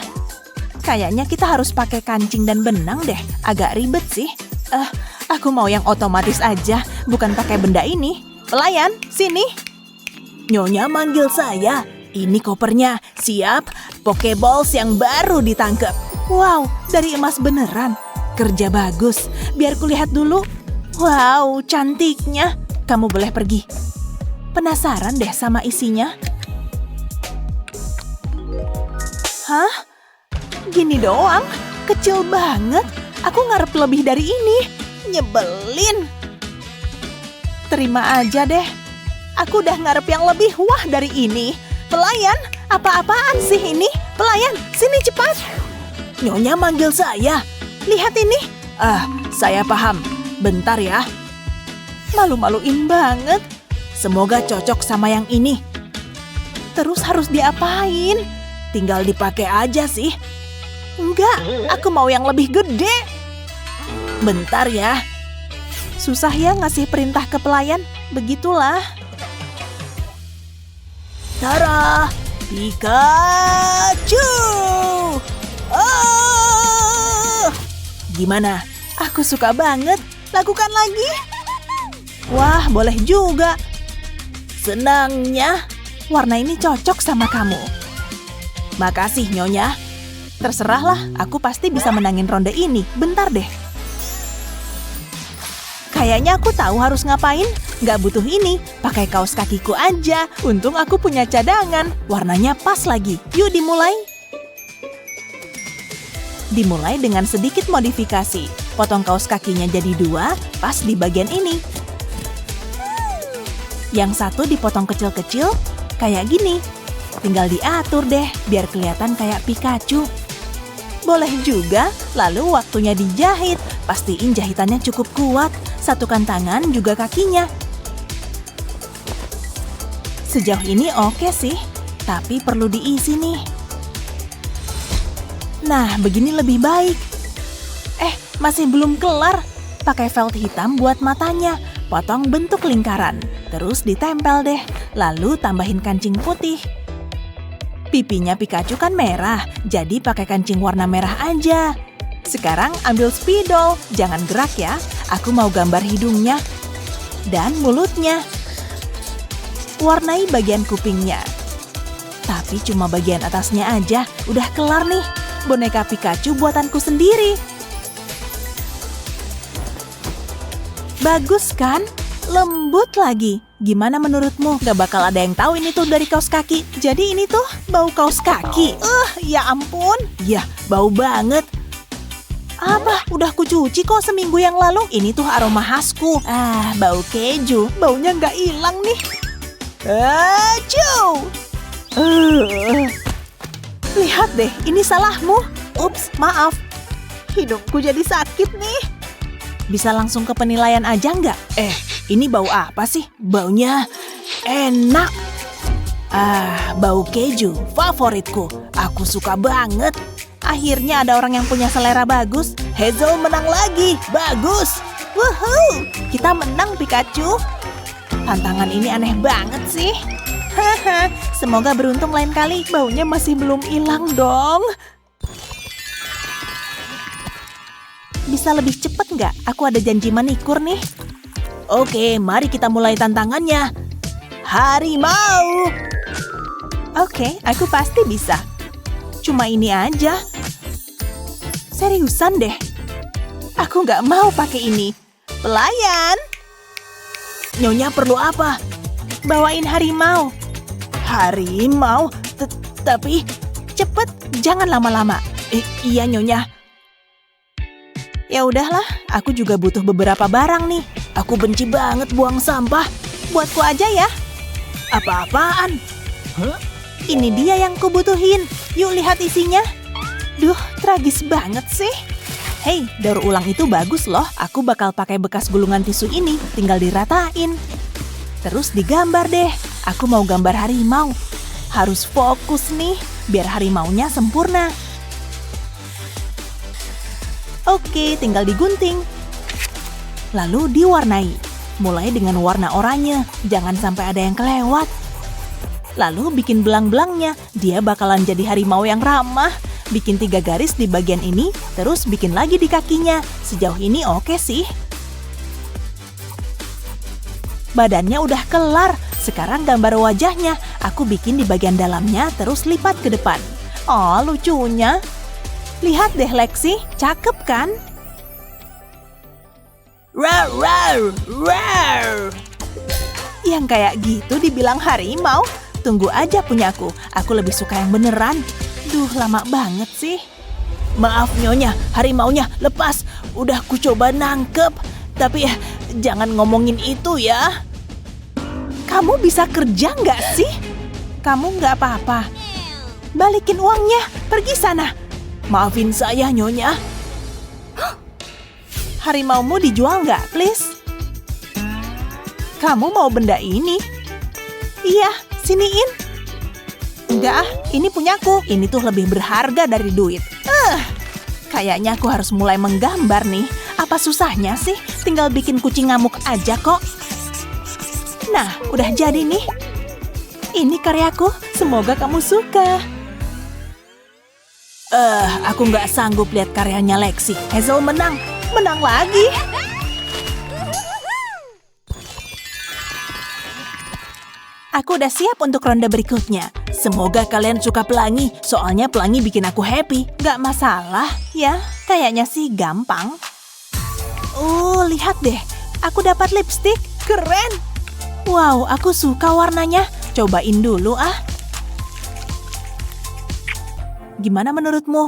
Kayaknya kita harus pakai kancing dan benang deh. Agak ribet sih. Aku mau yang otomatis aja, bukan pakai benda ini. Pelayan, sini. Nyonya manggil saya. Ini kopernya. Siap, Pokeballs yang baru ditangkap. Wow, dari emas beneran. Kerja bagus. Biar kulihat dulu. Wow, cantiknya. Kamu boleh pergi. Penasaran deh sama isinya. Hah? Gini doang? Kecil banget. Aku ngarep lebih dari ini. Nyebelin. Terima aja deh. Aku udah ngarep yang lebih wah dari ini. Pelayan, apa-apaan sih ini? Pelayan, sini cepat. Nyonya manggil saya. Lihat ini. Saya paham. Bentar ya. Malu-maluin banget. Semoga cocok sama yang ini. Terus harus diapain? Tinggal dipakai aja sih. Enggak, aku mau yang lebih gede. Bentar ya. Susah ya ngasih perintah ke pelayan. Begitulah. Tara, Pikachu! Gimana? Aku suka banget. Lakukan lagi. Wah, boleh juga. Senangnya, warna ini cocok sama kamu. Makasih, Nyonya. Terserahlah, aku pasti bisa menangin ronde ini. Bentar deh. Kayaknya aku tahu harus ngapain. Nggak butuh ini, pakai kaos kakiku aja. Untung aku punya cadangan. Warnanya pas lagi. Yuk dimulai. Dimulai dengan sedikit modifikasi. Potong kaos kakinya jadi 2, pas di bagian ini. Yang satu dipotong kecil-kecil, kayak gini. Tinggal diatur deh, biar kelihatan kayak Pikachu. Boleh juga, lalu waktunya dijahit. Pastiin jahitannya cukup kuat. Satukan tangan juga kakinya. Sejauh ini oke sih, tapi perlu diisi nih. Nah, begini lebih baik. Masih belum kelar. Pakai felt hitam buat matanya. Potong bentuk lingkaran. Terus ditempel deh. Lalu tambahin kancing putih. Pipinya Pikachu kan merah, jadi pakai kancing warna merah aja. Sekarang ambil spidol, jangan gerak ya. Aku mau gambar hidungnya dan mulutnya. Warnai bagian kupingnya. Tapi cuma bagian atasnya aja. Udah kelar nih. Boneka Pikachu buatanku sendiri. Bagus kan? Lembut lagi. Gimana menurutmu? Gak bakal ada yang tahu ini tuh dari kaos kaki. Jadi ini tuh bau kaos kaki. Ya ampun. Ya, bau banget. Apa? Udah kucuci kok seminggu yang lalu. Ini tuh aroma khasku. Bau keju. Baunya nggak hilang nih. Acuh. Lihat deh, ini salahmu. Ups, maaf. Hidungku jadi sakit nih. Bisa langsung ke penilaian aja nggak? Ini bau apa sih? Baunya enak. Bau keju, favoritku. Aku suka banget. Akhirnya ada orang yang punya selera bagus. Hazel menang lagi. Bagus. Woohoo! Kita menang, Pikachu. Tantangan ini aneh banget sih. Haha, semoga beruntung lain kali. Baunya masih belum hilang dong. Bisa lebih cepet nggak? Aku ada janji manikur nih. Oke, mari kita mulai tantangannya. Harimau. Oke, aku pasti bisa. Cuma ini aja. Seriusan deh. Aku nggak mau pakai ini. Pelayan. Nyonya perlu apa? Bawain harimau. Harimau? Tapi cepet, jangan lama-lama. Iya Nyonya. Ya udahlah, aku juga butuh beberapa barang nih. Aku benci banget buang sampah. Buatku aja ya. Apa-apaan? Ini dia yang kubutuhin. Yuk lihat isinya. Duh, tragis banget sih. Hei, daur ulang itu bagus loh. Aku bakal pakai bekas gulungan tisu ini. Tinggal diratain. Terus digambar deh. Aku mau gambar harimau. Harus fokus nih, biar harimaunya sempurna. Oke, tinggal digunting. Lalu diwarnai. Mulai dengan warna oranye. Jangan sampai ada yang kelewat. Lalu bikin belang-belangnya. Dia bakalan jadi harimau yang ramah. Bikin 3 garis di bagian ini, terus bikin lagi di kakinya. Sejauh ini oke sih. Badannya udah kelar. Sekarang gambar wajahnya. Aku bikin di bagian dalamnya, terus lipat ke depan. Oh, lucunya. Lihat deh Lexi, cakep kan? Rar, rar, rar. Yang kayak gitu dibilang harimau. Tunggu aja punyaku, aku lebih suka yang beneran. Duh, lama banget sih. Maaf Nyonya, harimaunya lepas. Udah ku coba nangkep. Tapi jangan ngomongin itu ya. Kamu bisa kerja nggak sih? Kamu nggak apa-apa. Balikin uangnya, pergi sana. Maafin saya Nyonya. Harimaumu dijual nggak, please? Kamu mau benda ini? Iya, siniin. Enggak, ini punyaku. Ini tuh lebih berharga dari duit. Kayaknya aku harus mulai menggambar nih. Apa susahnya sih? Tinggal bikin kucing ngamuk aja kok. Nah, udah jadi nih. Ini karyaku. Semoga kamu suka. Aku nggak sanggup lihat karyanya Lexi. Hazel menang. Menang lagi. Aku udah siap untuk ronde berikutnya. Semoga kalian suka pelangi, soalnya pelangi bikin aku happy. Gak masalah, ya. Kayaknya sih gampang. Lihat deh. Aku dapat lipstik. Keren. Wow, aku suka warnanya. Cobain dulu ah. Gimana menurutmu?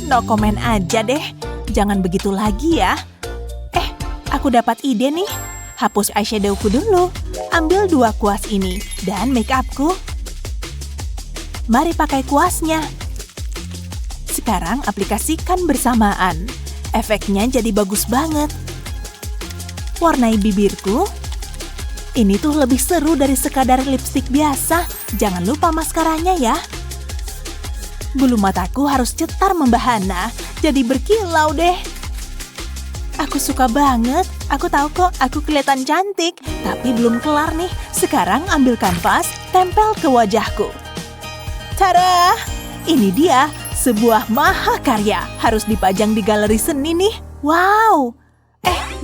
No comment aja deh. Jangan begitu lagi ya. Aku dapat ide nih. Hapus eyeshadowku dulu. Ambil 2 kuas ini dan make upku. Mari pakai kuasnya. Sekarang aplikasikan bersamaan. Efeknya jadi bagus banget. Warnai bibirku. Ini tuh lebih seru dari sekadar lipstik biasa. Jangan lupa maskaranya ya. Bulu mataku harus cetar membahana. Jadi berkilau deh. Aku suka banget. Aku tahu kok aku kelihatan cantik. Tapi belum kelar nih. Sekarang ambil kanvas, tempel ke wajahku. Tada! Ini dia, sebuah mahakarya. Harus dipajang di galeri seni nih. Wow!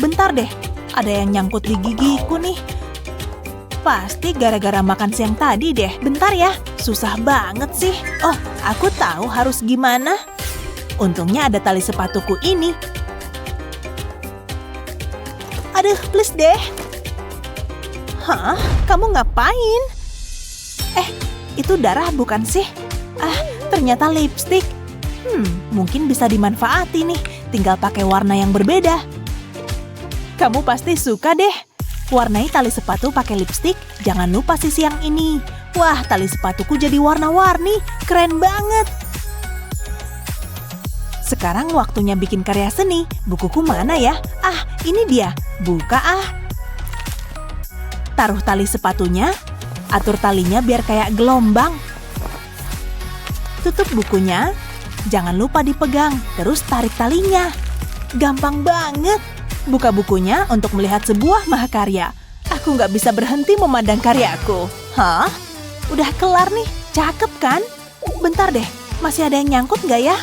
Bentar deh. Ada yang nyangkut di gigiku nih. Pasti gara-gara makan siang tadi deh. Bentar ya, susah banget sih. Oh, aku tahu harus gimana. Untungnya ada tali sepatuku ini. Aduh, please deh. Hah? Kamu ngapain? Itu darah bukan sih? Ternyata lipstik. Mungkin bisa dimanfaati nih. Tinggal pakai warna yang berbeda. Kamu pasti suka deh. Warnai tali sepatu pakai lipstik. Jangan lupa sisi yang ini. Wah, tali sepatuku jadi warna-warni. Keren banget. Sekarang waktunya bikin karya seni. Bukuku mana ya? Ini dia. Buka Taruh tali sepatunya. Atur talinya biar kayak gelombang. Tutup bukunya, jangan lupa dipegang, terus tarik talinya. Gampang banget. Buka bukunya untuk melihat sebuah mahakarya. Aku nggak bisa berhenti memandang karyaku. Hah? Udah kelar nih, cakep kan? Bentar deh, masih ada yang nyangkut nggak ya?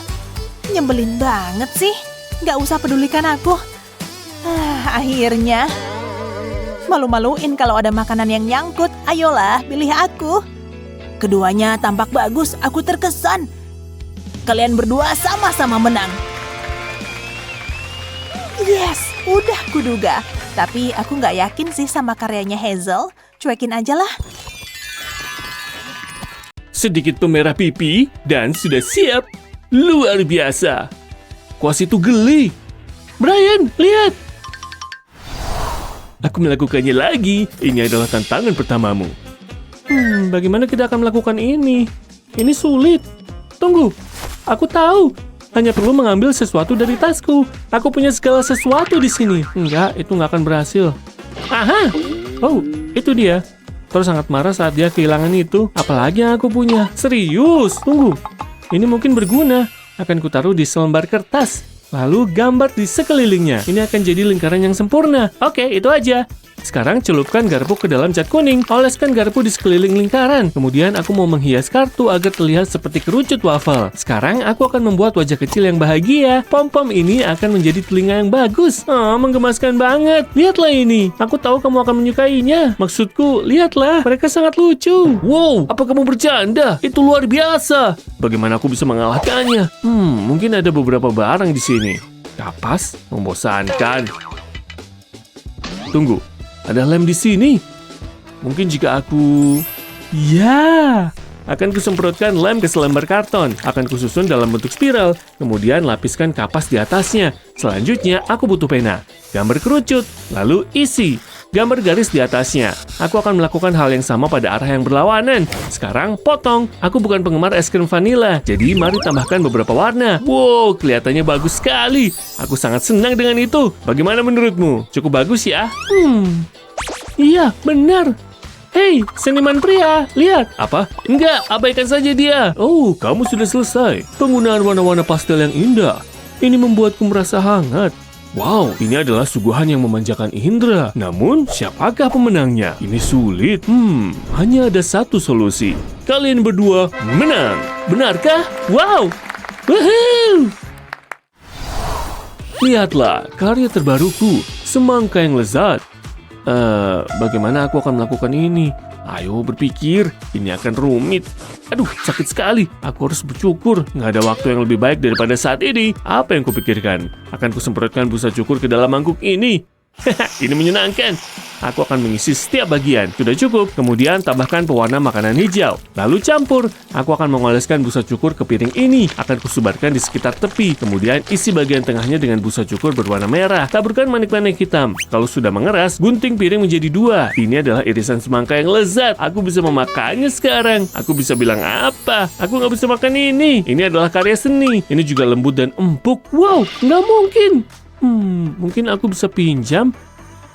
Nyebelin banget sih. Nggak usah pedulikan aku. Akhirnya. Malu-maluin kalau ada makanan yang nyangkut. Ayolah, pilih aku. Keduanya tampak bagus, aku terkesan. Kalian berdua sama-sama menang. Yes, udah kuduga. Tapi aku nggak yakin sih sama karyanya Hazel. Cuekin aja lah. Sedikit pemerah pipi dan sudah siap. Luar biasa. Kuas itu geli. Brian, lihat. Aku melakukannya lagi. Ini adalah tantangan pertamamu. Bagaimana kita akan melakukan ini? Ini sulit. Tunggu, aku tahu. Hanya perlu mengambil sesuatu dari tasku. Aku punya segala sesuatu di sini. Enggak, itu nggak akan berhasil. Aha! Oh, itu dia. Thor sangat marah saat dia kehilangan itu. Apalagi yang aku punya. Serius, tunggu. Ini mungkin berguna. Akan kutaruh di selembar kertas. Lalu gambar di sekelilingnya. Ini akan jadi lingkaran yang sempurna. Oke, itu aja. Sekarang celupkan garpu ke dalam cat kuning. Oleskan garpu di sekeliling lingkaran. Kemudian aku mau menghias kartu agar terlihat seperti kerucut wafel. Sekarang aku akan membuat wajah kecil yang bahagia. Pom-pom ini akan menjadi telinga yang bagus. Menggemaskan banget. Lihatlah ini. Aku tahu kamu akan menyukainya. Maksudku, lihatlah. Mereka sangat lucu. Wow, apa kamu bercanda? Itu luar biasa. Bagaimana aku bisa mengalahkannya? Mungkin ada beberapa barang di sini. Kapas? Membosankan. Tunggu. Ada lem di sini. Mungkin jika aku... Ya! Akan kusemprotkan lem ke selembar karton. Akan kususun dalam bentuk spiral. Kemudian lapiskan kapas di atasnya. Selanjutnya, aku butuh pena. Gambar kerucut. Lalu isi. Gambar garis di atasnya. Aku akan melakukan hal yang sama pada arah yang berlawanan. Sekarang, potong. Aku bukan penggemar es krim vanila. Jadi, mari tambahkan beberapa warna. Wow, kelihatannya bagus sekali. Aku sangat senang dengan itu. Bagaimana menurutmu? Cukup bagus ya? Iya, benar. Hei, seniman pria, lihat. Apa? Enggak, abaikan saja dia. Oh, kamu sudah selesai. Penggunaan warna-warna pastel yang indah. Ini membuatku merasa hangat. Wow, ini adalah suguhan yang memanjakan indera. Namun, siapakah pemenangnya? Ini sulit. Hanya ada satu solusi. Kalian berdua menang. Benarkah? Wow! Woohoo! Lihatlah, karya terbaruku. Semangka yang lezat. Bagaimana aku akan melakukan ini? Ayo berpikir, ini akan rumit. Aduh, sakit sekali. Aku harus bercukur. Nggak ada waktu yang lebih baik daripada saat ini. Apa yang kupikirkan? Akan kusemprotkan busa cukur ke dalam mangkuk ini. Ini menyenangkan. Aku akan mengisi setiap bagian. Sudah cukup. Kemudian tambahkan pewarna makanan hijau. Lalu campur. Aku akan mengoleskan busa cukur ke piring ini. Akan kusebarkan di sekitar tepi. Kemudian isi bagian tengahnya dengan busa cukur berwarna merah. Taburkan manik-manik hitam. Kalau sudah mengeras, gunting piring menjadi dua. Ini adalah irisan semangka yang lezat. Aku bisa memakannya sekarang. Aku bisa bilang apa? Aku nggak bisa makan ini. Ini adalah karya seni. Ini juga lembut dan empuk. Wow, nggak mungkin. Mungkin aku bisa pinjam.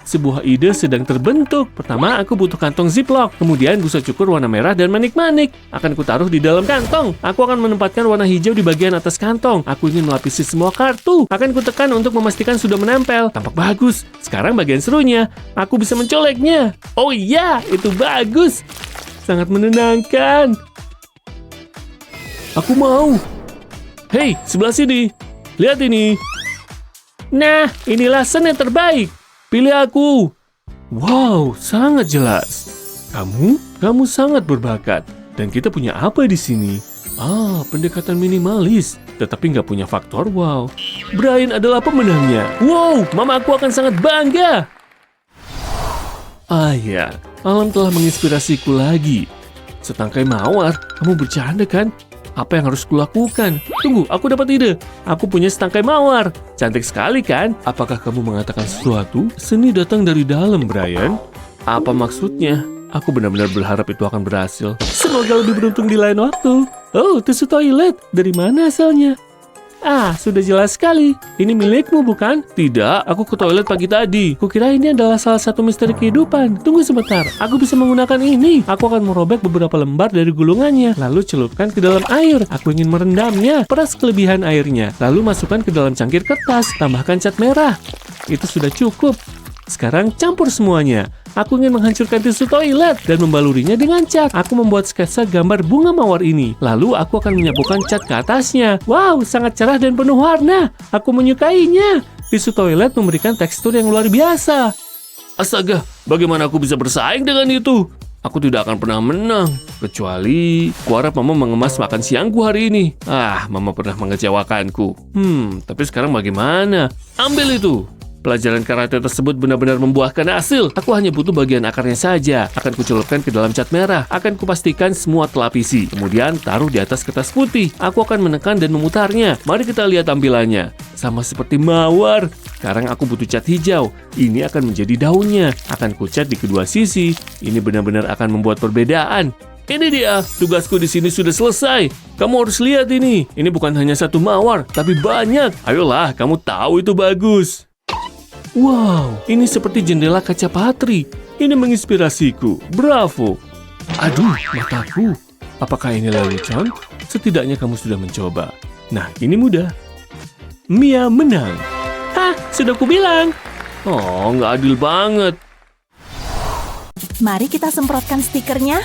Sebuah ide sedang terbentuk. Pertama, aku butuh kantong ziplock. Kemudian busa cukur warna merah dan manik-manik. Akan kutaruh di dalam kantong. Aku akan menempatkan warna hijau di bagian atas kantong. Aku ingin melapisi semua kartu. Akan kutekan untuk memastikan sudah menempel. Tampak bagus. Sekarang bagian serunya. Aku bisa mencoleknya. Oh iya, itu bagus. Sangat menenangkan. Aku mau. Hei, sebelah sini. Lihat ini. Nah, inilah seni terbaik. Pilih aku. Wow, sangat jelas. Kamu sangat berbakat. Dan kita punya apa di sini? Pendekatan minimalis. Tetapi nggak punya faktor wow. Brian adalah pemenangnya. Wow, mama aku akan sangat bangga. Ya, alam telah menginspirasiku lagi. Setangkai mawar, kamu bercanda kan? Apa yang harus kulakukan? Tunggu, aku dapat ide. Aku punya setangkai mawar. Cantik sekali kan? Apakah kamu mengatakan sesuatu? Seni datang dari dalam, Brian. Apa maksudnya? Aku benar-benar berharap itu akan berhasil. Semoga lebih beruntung di lain waktu. Oh, tisu toilet. Dari mana asalnya? Sudah jelas sekali. Ini milikmu, bukan? Tidak, aku ke toilet pagi tadi. Kukira ini adalah salah satu misteri kehidupan. Tunggu sebentar, aku bisa menggunakan ini. Aku akan merobek beberapa lembar dari gulungannya, lalu celupkan ke dalam air. Aku ingin merendamnya, peras kelebihan airnya, lalu masukkan ke dalam cangkir kertas, tambahkan cat merah. Itu sudah cukup. Sekarang campur semuanya. Aku ingin menghancurkan tisu toilet dan membalurinya dengan cat. Aku membuat sketsa gambar bunga mawar ini. Lalu aku akan menyapukan cat ke atasnya. Wow, sangat cerah dan penuh warna. Aku menyukainya. Tisu toilet memberikan tekstur yang luar biasa. Astaga, bagaimana aku bisa bersaing dengan itu? Aku tidak akan pernah menang. Kecuali kuharap Mama mengemas makan siangku hari ini. Mama pernah mengecewakanku. Tapi sekarang bagaimana? Ambil itu. Pelajaran karate tersebut benar-benar membuahkan hasil. Aku hanya butuh bagian akarnya saja. Akan kucelupkan ke dalam cat merah. Akan kupastikan semua telapisi. Kemudian taruh di atas kertas putih. Aku akan menekan dan memutarnya. Mari kita lihat tampilannya. Sama seperti mawar. Sekarang aku butuh cat hijau. Ini akan menjadi daunnya. Akan kucat di kedua sisi. Ini benar-benar akan membuat perbedaan. Ini dia, tugasku di sini sudah selesai. Kamu harus lihat ini. Ini bukan hanya satu mawar, tapi banyak. Ayolah, kamu tahu itu bagus. Wow, ini seperti jendela kaca patri. Ini menginspirasiku. Bravo. Aduh, mataku. Apakah ini lelucon? Setidaknya kamu sudah mencoba. Nah, ini mudah. Mia menang. Sudah kubilang. Oh, nggak adil banget. Mari kita semprotkan stikernya.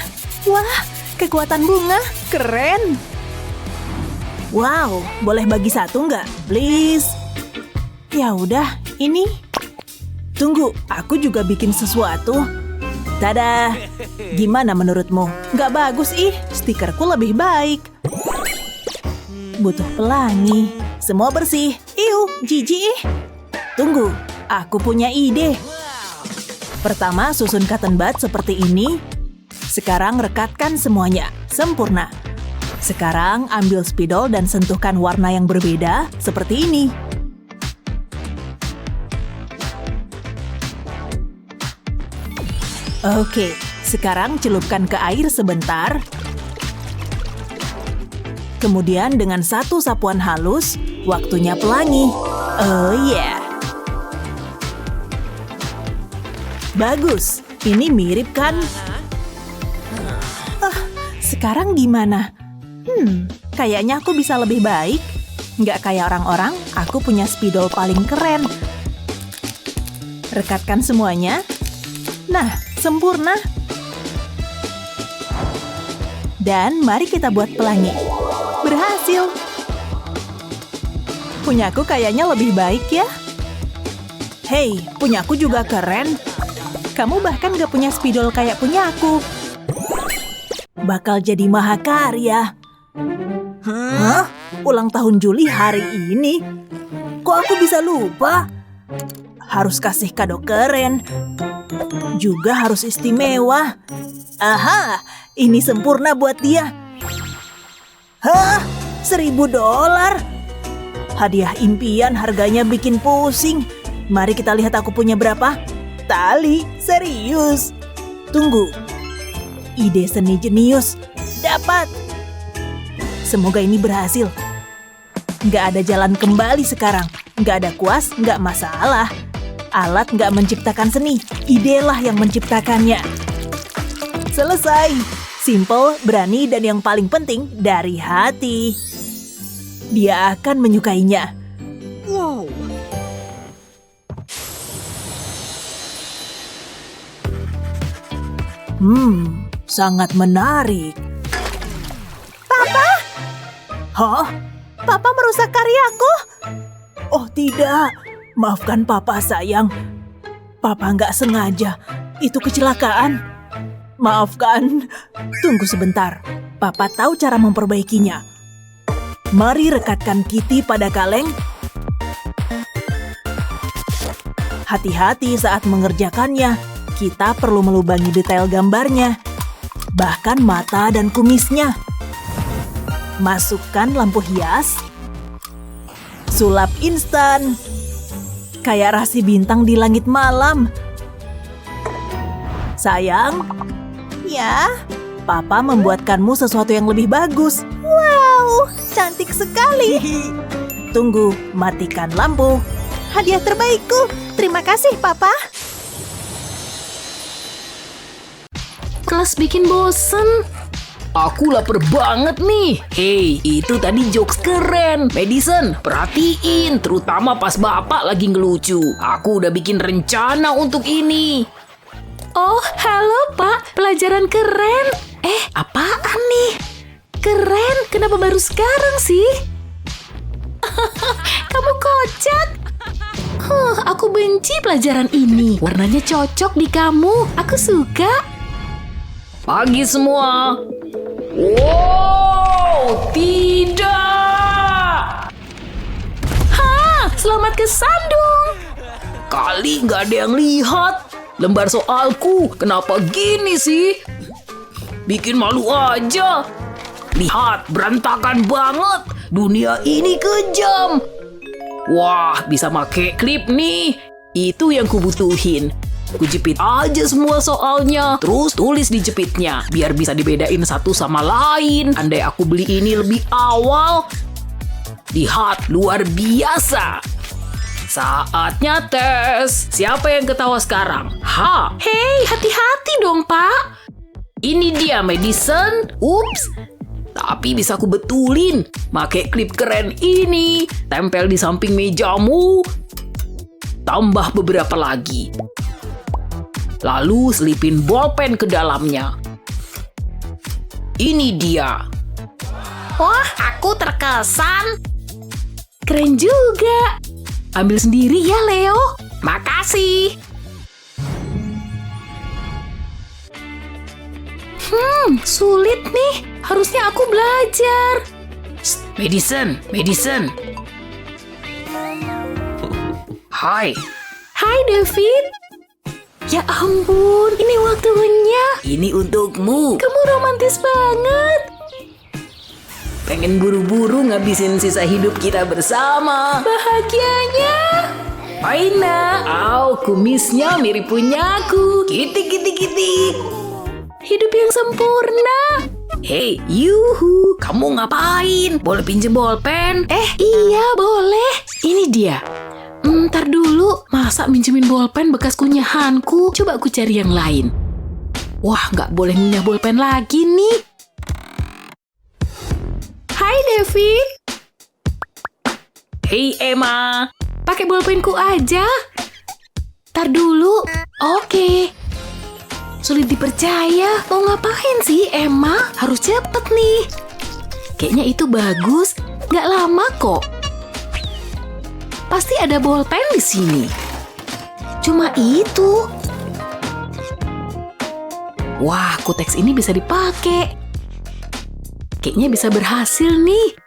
Wah, kekuatan bunga. Keren. Wow, boleh bagi satu nggak? Please. Ya udah, ini. Tunggu, aku juga bikin sesuatu. Tada! Gimana menurutmu? Nggak bagus stikerku lebih baik. Butuh pelangi. Semua bersih. Jijik. Tunggu, aku punya ide. Pertama, susun cotton bud seperti ini. Sekarang rekatkan semuanya. Sempurna. Sekarang ambil spidol dan sentuhkan warna yang berbeda seperti ini. Oke, sekarang celupkan ke air sebentar. Kemudian dengan satu sapuan halus, waktunya pelangi. Oh yeah. Bagus, ini mirip kan? Sekarang gimana? Kayaknya aku bisa lebih baik. Nggak kayak orang-orang, aku punya spidol paling keren. Rekatkan semuanya. Nah, sempurna. Dan mari kita buat pelangi. Berhasil. Punyaku kayaknya lebih baik ya. Hei, punyaku juga keren. Kamu bahkan gak punya spidol kayak punyaku. Bakal jadi mahakarya. Ulang tahun Juli hari ini? Kok aku bisa lupa? Harus kasih kado keren. Juga harus istimewa. Aha, ini sempurna buat dia. $1.000? Hadiah impian harganya bikin pusing. Mari kita lihat aku punya berapa. Tali, serius. Tunggu. Ide seni jenius. Dapat. Semoga ini berhasil. Nggak ada jalan kembali sekarang. Nggak ada kuas, nggak masalah. Alat nggak menciptakan seni, idelah yang menciptakannya. Selesai. Simple, berani, dan yang paling penting, dari hati. Dia akan menyukainya. Wow. Sangat menarik. Papa? Papa merusak karyaku? Oh tidak. Maafkan Papa sayang. Papa nggak sengaja. Itu kecelakaan. Maafkan. Tunggu sebentar. Papa tahu cara memperbaikinya. Mari rekatkan Kitty pada kaleng. Hati-hati saat mengerjakannya. Kita perlu melubangi detail gambarnya. Bahkan mata dan kumisnya. Masukkan lampu hias. Sulap instan. Kayak rasi bintang di langit malam. Sayang, ya, Papa membuatkanmu sesuatu yang lebih bagus. Wow, cantik sekali. Tunggu, matikan lampu. Hadiah terbaikku. Terima kasih, Papa. Kelas bikin bosen. Aku lapar banget nih. Hei, itu tadi jokes keren. Madison, perhatiin. Terutama pas Bapak lagi ngelucu. Aku udah bikin rencana untuk ini. Oh, halo Pak. Pelajaran keren. Apaan nih? Keren, kenapa baru sekarang sih? Kamu kocak. Aku benci pelajaran ini. Warnanya cocok di kamu. Aku suka. Pagi semua. Wow, tidak. Selamat kesandung. Kali nggak ada yang lihat. Lembar soalku, kenapa gini sih? Bikin malu aja. Lihat, berantakan banget. Dunia ini kejam. Wah, bisa make klip nih. Itu yang kubutuhin. Kujepit aja semua soalnya, terus tulis di jepitnya, biar bisa dibedain satu sama lain. Andai aku beli ini lebih awal. Lihat, luar biasa. Saatnya tes. Siapa yang ketawa sekarang? Hei, hati-hati dong Pak. Ini dia Madison. Ups. Tapi bisa aku betulin. Make klip keren ini. Tempel di samping mejamu. Tambah beberapa lagi. Lalu selipin bolpen ke dalamnya. Ini dia. Wah, aku terkesan. Keren juga. Ambil sendiri ya, Leo. Makasih. Sulit nih. Harusnya aku belajar. Madison. Hai. Hai, David. Ya ampun, ini waktunya. Ini untukmu. Kamu romantis banget. Pengen buru-buru ngabisin sisa hidup kita bersama. Bahagianya. Aina, kumisnya mirip punyaku. Kitik. Hidup yang sempurna. Hei, yuhu, kamu ngapain? Boleh pinjem bolpen? Iya boleh. Ini dia. Ntar dulu, masa minjemin bolpen bekas kunyahanku? Coba aku cari yang lain. Wah, nggak boleh ngunyah bolpen lagi nih. Hai, David. Hei, Emma. Pakai bolpenku aja. Ntar dulu. Oke. Sulit dipercaya. Mau ngapain sih, Emma? Harus cepet nih. Kayaknya itu bagus. Nggak lama kok. Pasti ada bolpen di sini. Cuma itu. Wah, kuteks ini bisa dipakai. Kayaknya bisa berhasil nih.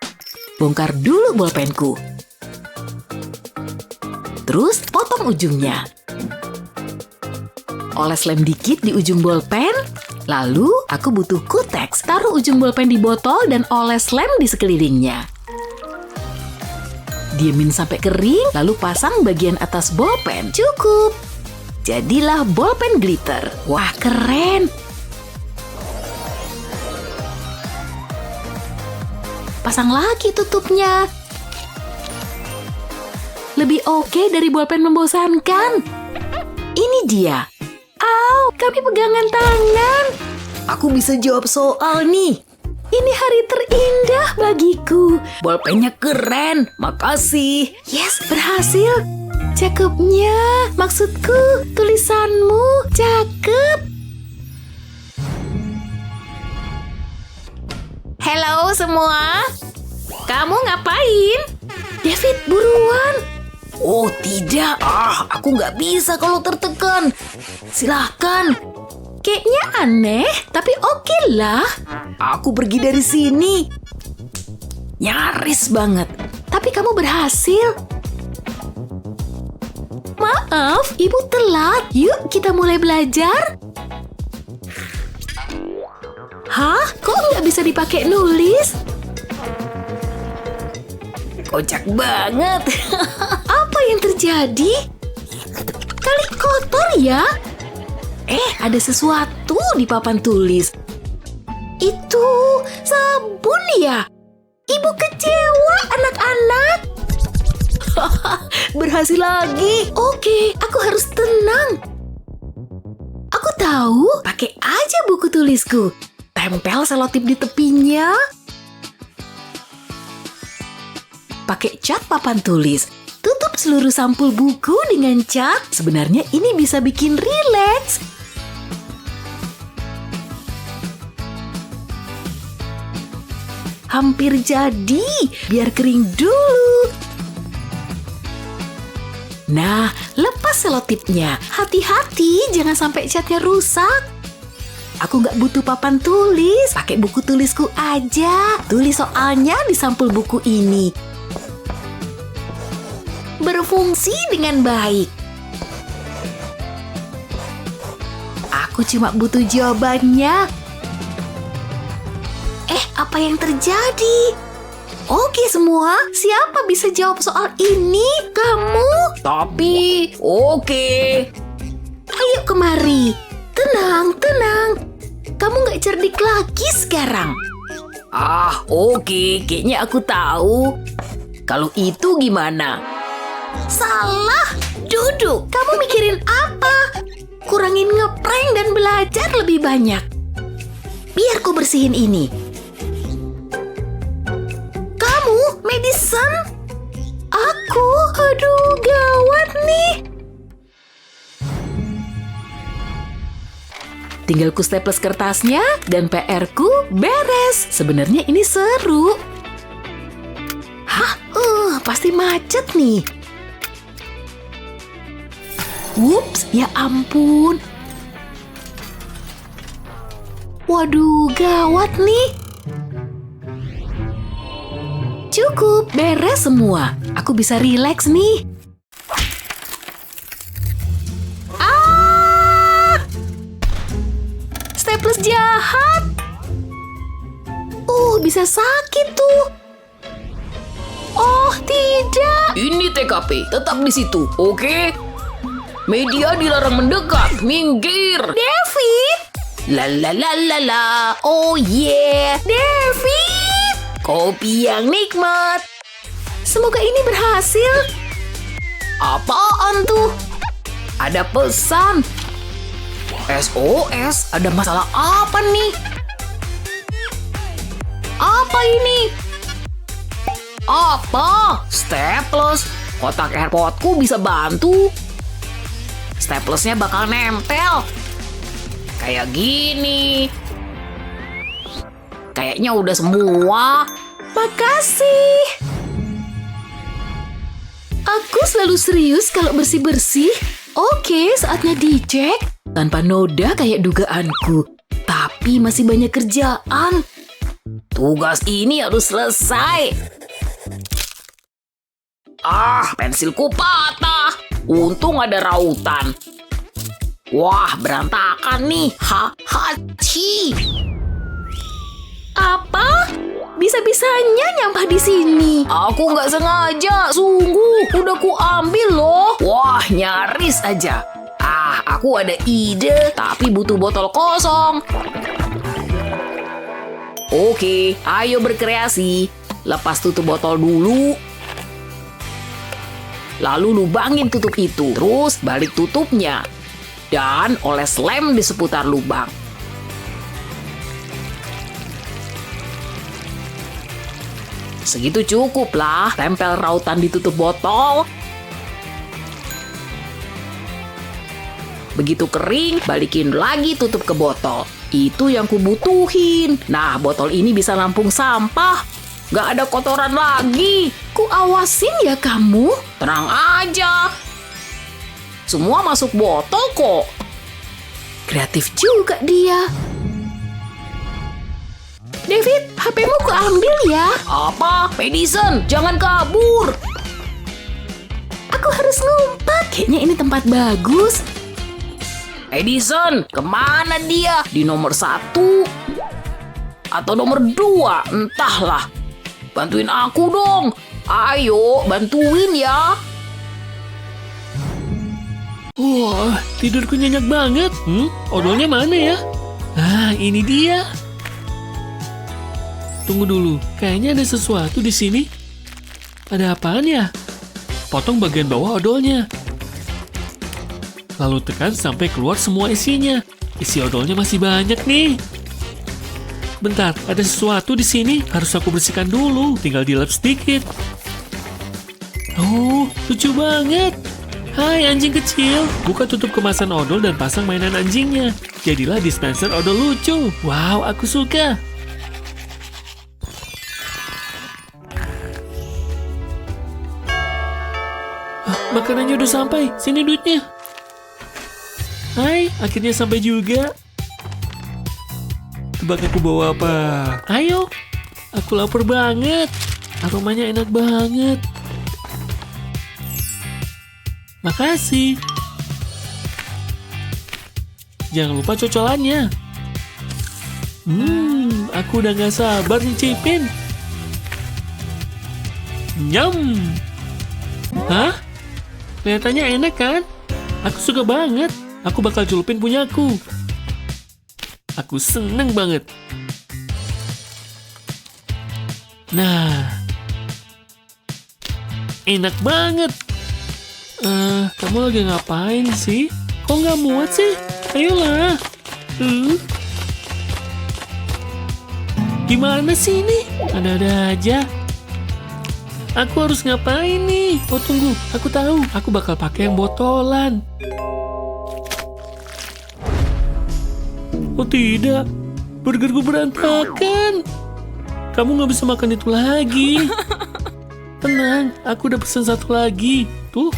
Bongkar dulu bolpenku. Terus potong ujungnya. Oles lem dikit di ujung bolpen. Lalu aku butuh kuteks. Taruh ujung bolpen di botol dan oles lem di sekelilingnya. Diemin sampai kering, lalu pasang bagian atas bolpen. Cukup. Jadilah bolpen glitter. Wah, keren. Pasang lagi tutupnya. Lebih oke dari bolpen membosankan. Ini dia. Kami pegangan tangan. Aku bisa jawab soal nih. Ini hari terindah bagiku. Bolpennya keren, makasih. Yes, berhasil. Cakepnya. Maksudku, tulisanmu cakep. Halo semua. Kamu ngapain? David, buruan. Oh tidak, aku nggak bisa kalau tertekan. Silahkan. Kayaknya aneh, tapi oke lah. Aku pergi dari sini. Nyaris banget. Tapi kamu berhasil. Maaf, ibu telat. Yuk kita mulai belajar. Hah? Kok nggak bisa dipakai nulis? Kocak banget. Apa yang terjadi? Kali kotor ya? Ada sesuatu di papan tulis. Itu sabun ya? Ibu kecewa, anak-anak. Berhasil lagi. Oke, aku harus tenang. Aku tahu, pakai aja buku tulisku. Tempel selotip di tepinya. Pakai cat papan tulis. Tutup seluruh sampul buku dengan cat. Sebenarnya ini bisa bikin rileks. Hampir jadi, biar kering dulu. Nah, lepas selotipnya. Hati-hati, jangan sampai catnya rusak. Aku nggak butuh papan tulis, pakai buku tulisku aja. Tulis soalnya di sampul buku ini. Berfungsi dengan baik. Aku cuma butuh jawabannya. Apa yang terjadi? Oke semua, siapa bisa jawab soal ini? Kamu? Tapi, oke. Ayo kemari. Tenang, tenang. Kamu nggak cerdik lagi sekarang. Oke. Kayaknya aku tahu. Kalau itu gimana? Salah. Duduk. Kamu mikirin apa? Kurangin ngeprank dan belajar lebih banyak. Biar ku bersihin ini. Madison? Aduh gawat nih. Tinggal ku staples kertasnya dan PR-ku beres. Sebenarnya ini seru. Pasti macet nih. Ups, ya ampun. Waduh, gawat nih. Cukup, beres semua. Aku bisa rileks nih. Staples jahat. Bisa sakit tuh. Oh, tidak. Ini TKP, tetap di situ, oke? Media dilarang mendekat, minggir. David. La. Oh yeah. David. Kopi yang nikmat. Semoga ini berhasil. Apaan tuh? Ada pesan. SOS, ada masalah apa nih? Apa ini? Apa? Staples. Kotak airpodku bisa bantu. Staplesnya bakal nempel. Kayak gini. Kayaknya udah semua. Makasih. Aku selalu serius kalau bersih-bersih. Oke, saatnya dicek. Tanpa noda kayak dugaanku. Tapi masih banyak kerjaan. Tugas ini harus selesai. Pensilku patah. Untung ada rautan. Wah, berantakan nih. Hachi. Apa? Bisa-bisanya nyampah di sini. Aku nggak sengaja, sungguh. Udah ku ambil loh. Wah, nyaris aja. Aku ada ide, tapi butuh botol kosong. Oke, ayo berkreasi. Lepas tutup botol dulu. Lalu lubangin tutup itu. Terus balik tutupnya. Dan oles lem di seputar lubang. Segitu cukup lah, tempel rautan di tutup botol. Begitu kering, balikin lagi tutup ke botol. Itu yang kubutuhin. Nah, botol ini bisa nampung sampah. Gak ada kotoran lagi. Ku awasin ya kamu. Tenang aja. Semua masuk botol kok. Kreatif juga dia. David, HP-mu ku ambil ya. Apa? Madison, jangan kabur. Aku harus ngumpet. Kayaknya ini tempat bagus. Madison, kemana dia? Di nomor 1? Atau nomor 2? Entahlah. Bantuin aku dong. Ayo, bantuin ya. Wah, tidurku nyenyak banget. Odolnya mana ya? Ini dia. Tunggu dulu, kayaknya ada sesuatu di sini. Ada apaan ya? potong bagian bawah odolnya. Lalu tekan sampai keluar semua isinya. Isi odolnya masih banyak nih. Bentar, ada sesuatu di sini. Harus aku bersihkan dulu. Tinggal dilap sedikit. Oh, lucu banget. Hai anjing kecil. Buka tutup kemasan odol dan pasang mainan anjingnya. Jadilah dispenser odol lucu. Wow, aku suka. Makanannya udah sampai. Sini duitnya. Hai, akhirnya sampai juga. Tebak aku bawa apa? Ayo. Aku lapar banget. Aromanya enak banget. Makasih. Jangan lupa cocolannya. Aku udah gak sabar nyicipin. Nyam. Hah? Kelihatannya enak kan? Aku suka banget. Aku bakal celupin punyaku. Aku seneng banget. Nah. Enak banget. Kamu lagi ngapain sih? Kok nggak muat sih? Ayolah. Gimana sih ini? Ada-ada aja. Aku harus ngapain nih? Oh tunggu, aku tahu. Aku bakal pakai yang botolan. Oh tidak, burgerku berantakan. Kamu nggak bisa makan itu lagi. Tenang, aku udah pesen satu lagi. Tuh.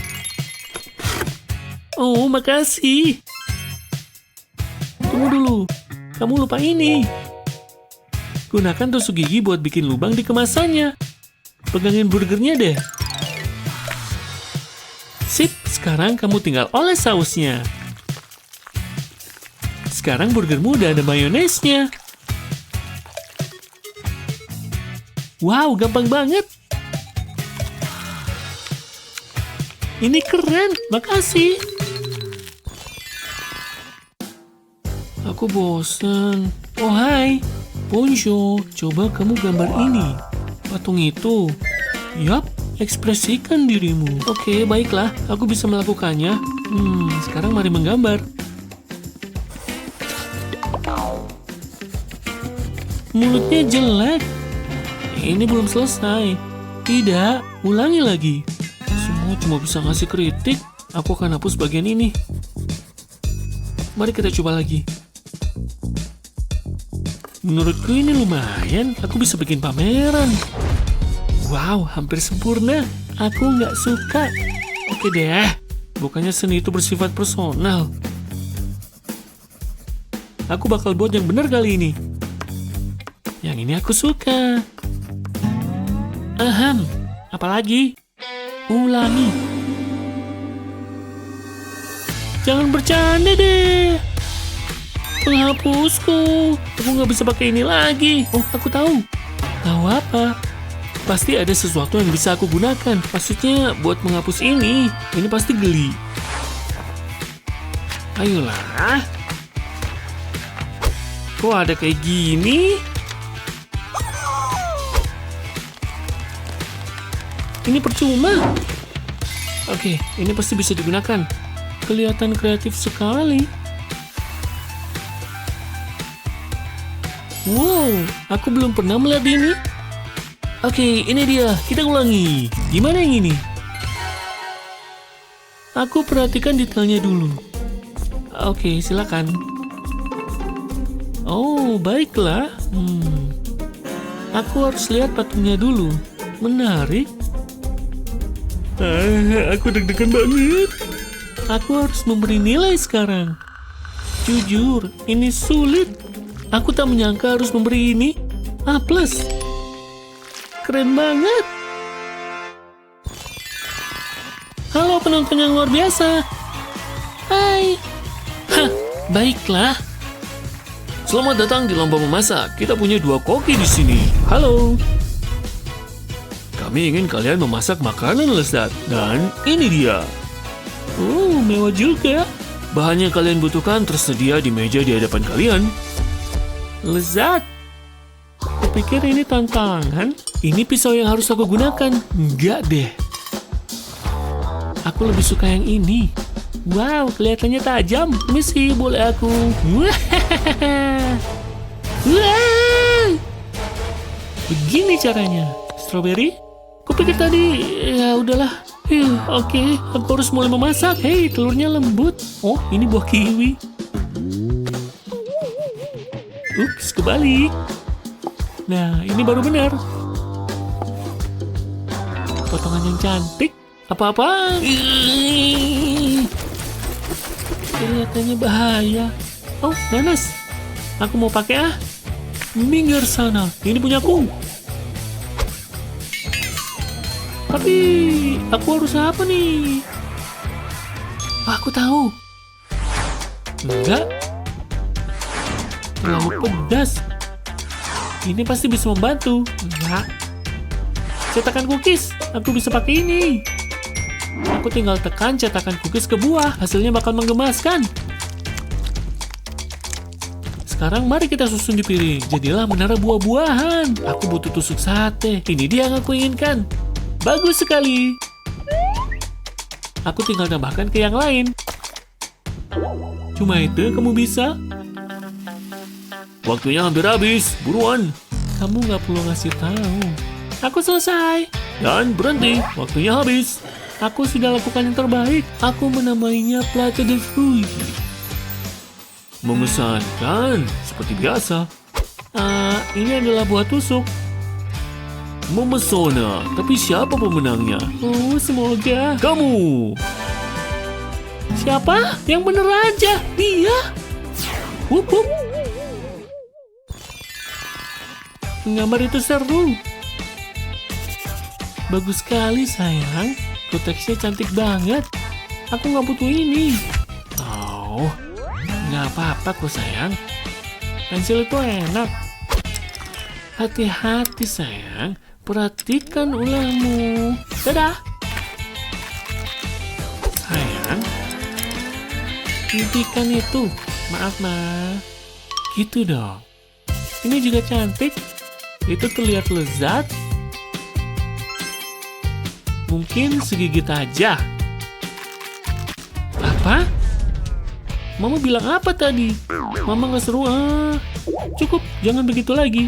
Oh, makasih. Tunggu dulu, kamu lupa ini. Gunakan tusuk gigi buat bikin lubang di kemasannya. Pegangin burgernya deh. Sip, sekarang kamu tinggal oles sausnya. Sekarang burgermu udah ada mayonesnya. Wow, gampang banget. Ini keren, makasih. Aku bosen. Oh hai, Poncho, coba kamu gambar ini. Patung itu. Yap, ekspresikan dirimu. Oke, baiklah, aku bisa melakukannya. Sekarang mari menggambar. Mulutnya jelek. Ini belum selesai. Tidak, ulangi lagi. Semua cuma bisa ngasih kritik. Aku akan hapus bagian ini. Mari kita coba lagi. Menurutku ini lumayan. Aku bisa bikin pameran. Wow, hampir sempurna. Aku nggak suka. Oke deh. Bukannya seni itu bersifat personal. Aku bakal buat yang benar kali ini. Yang ini aku suka. Aham. Apalagi? Ulangi. Jangan bercanda deh. Penghapusku. Aku nggak bisa pakai ini lagi. Oh, aku tahu. Tahu apa? Pasti ada sesuatu yang bisa aku gunakan. Maksudnya buat menghapus ini. Ini pasti geli. Ayolah. Kok ada kayak gini? Ini percuma. Oke, ini pasti bisa digunakan. Kelihatan kreatif sekali. Wow, aku belum pernah melihat ini. Oke, ini dia. Kita ulangi. Gimana yang ini? Aku perhatikan detailnya dulu. Oke, silakan. Oh, baiklah. Aku harus lihat patungnya dulu. Menarik. Aku deg-degan banget. Aku harus memberi nilai sekarang. Jujur, ini sulit. Aku tak menyangka harus memberi ini A+. Keren banget. Halo penonton yang luar biasa. Hai. Hah, baiklah. Selamat datang di lomba memasak. Kita punya 2 koki di sini. Halo. Kami ingin kalian memasak makanan lezat. Dan ini dia. Mewah juga. Bahan yang kalian butuhkan tersedia di meja di hadapan kalian. Lezat. Kupikir ini tantangan. Ini pisau yang harus aku gunakan. Enggak deh. Aku lebih suka yang ini. Wow, kelihatannya tajam. Misi, boleh aku? Wah. Begini caranya. Strawberry? Kupikir tadi, ya udahlah. Oke, aku harus mulai memasak. Hei, telurnya lembut. Oh, ini buah kiwi. Ups, kebalik. Nah, ini baru benar. Potongan yang cantik. Apa-apaan? Kelihatannya bahaya. Oh, nanas. Aku mau pakai ah. Minggir sana. Ini punyaku. Tapi aku harus apa nih? Aku tahu. Enggak. Terlalu pedas. Ini pasti bisa membantu. Enggak. Cetakan cookies. Aku bisa pakai ini. Aku tinggal tekan cetakan cookies ke buah. Hasilnya bakal menggemaskan. Sekarang mari kita susun di piring. Jadilah menara buah-buahan. Aku butuh tusuk sate. Ini dia yang aku inginkan. Bagus sekali. Aku tinggal tambahkan ke yang lain. Cuma itu kamu bisa? Waktunya hampir habis. Buruan. Kamu nggak perlu ngasih tahu. Aku selesai. Dan berhenti. Waktunya habis. Aku sudah lakukan yang terbaik. Aku menamainya Platte de Fruit. Mengesankan. Seperti biasa. Ini adalah buah tusuk. Memesona, tapi siapa pemenangnya? Oh, semoga kamu. Siapa? Yang bener aja, dia. Wup, wup. Gambar itu seru. Bagus sekali sayang. Teksnya cantik banget. Aku nggak butuh ini. Oh, nggak apa-apa kok sayang. Pensil itu enak. Hati-hati sayang. Perhatikan ulangmu. Dadah. Sayang. Hentikan itu. Maaf, Ma. Gitu dong. Ini juga cantik. Itu terlihat lezat. Mungkin segigit aja. Apa? Mama bilang apa tadi? Mama gak seru. Cukup, jangan begitu lagi.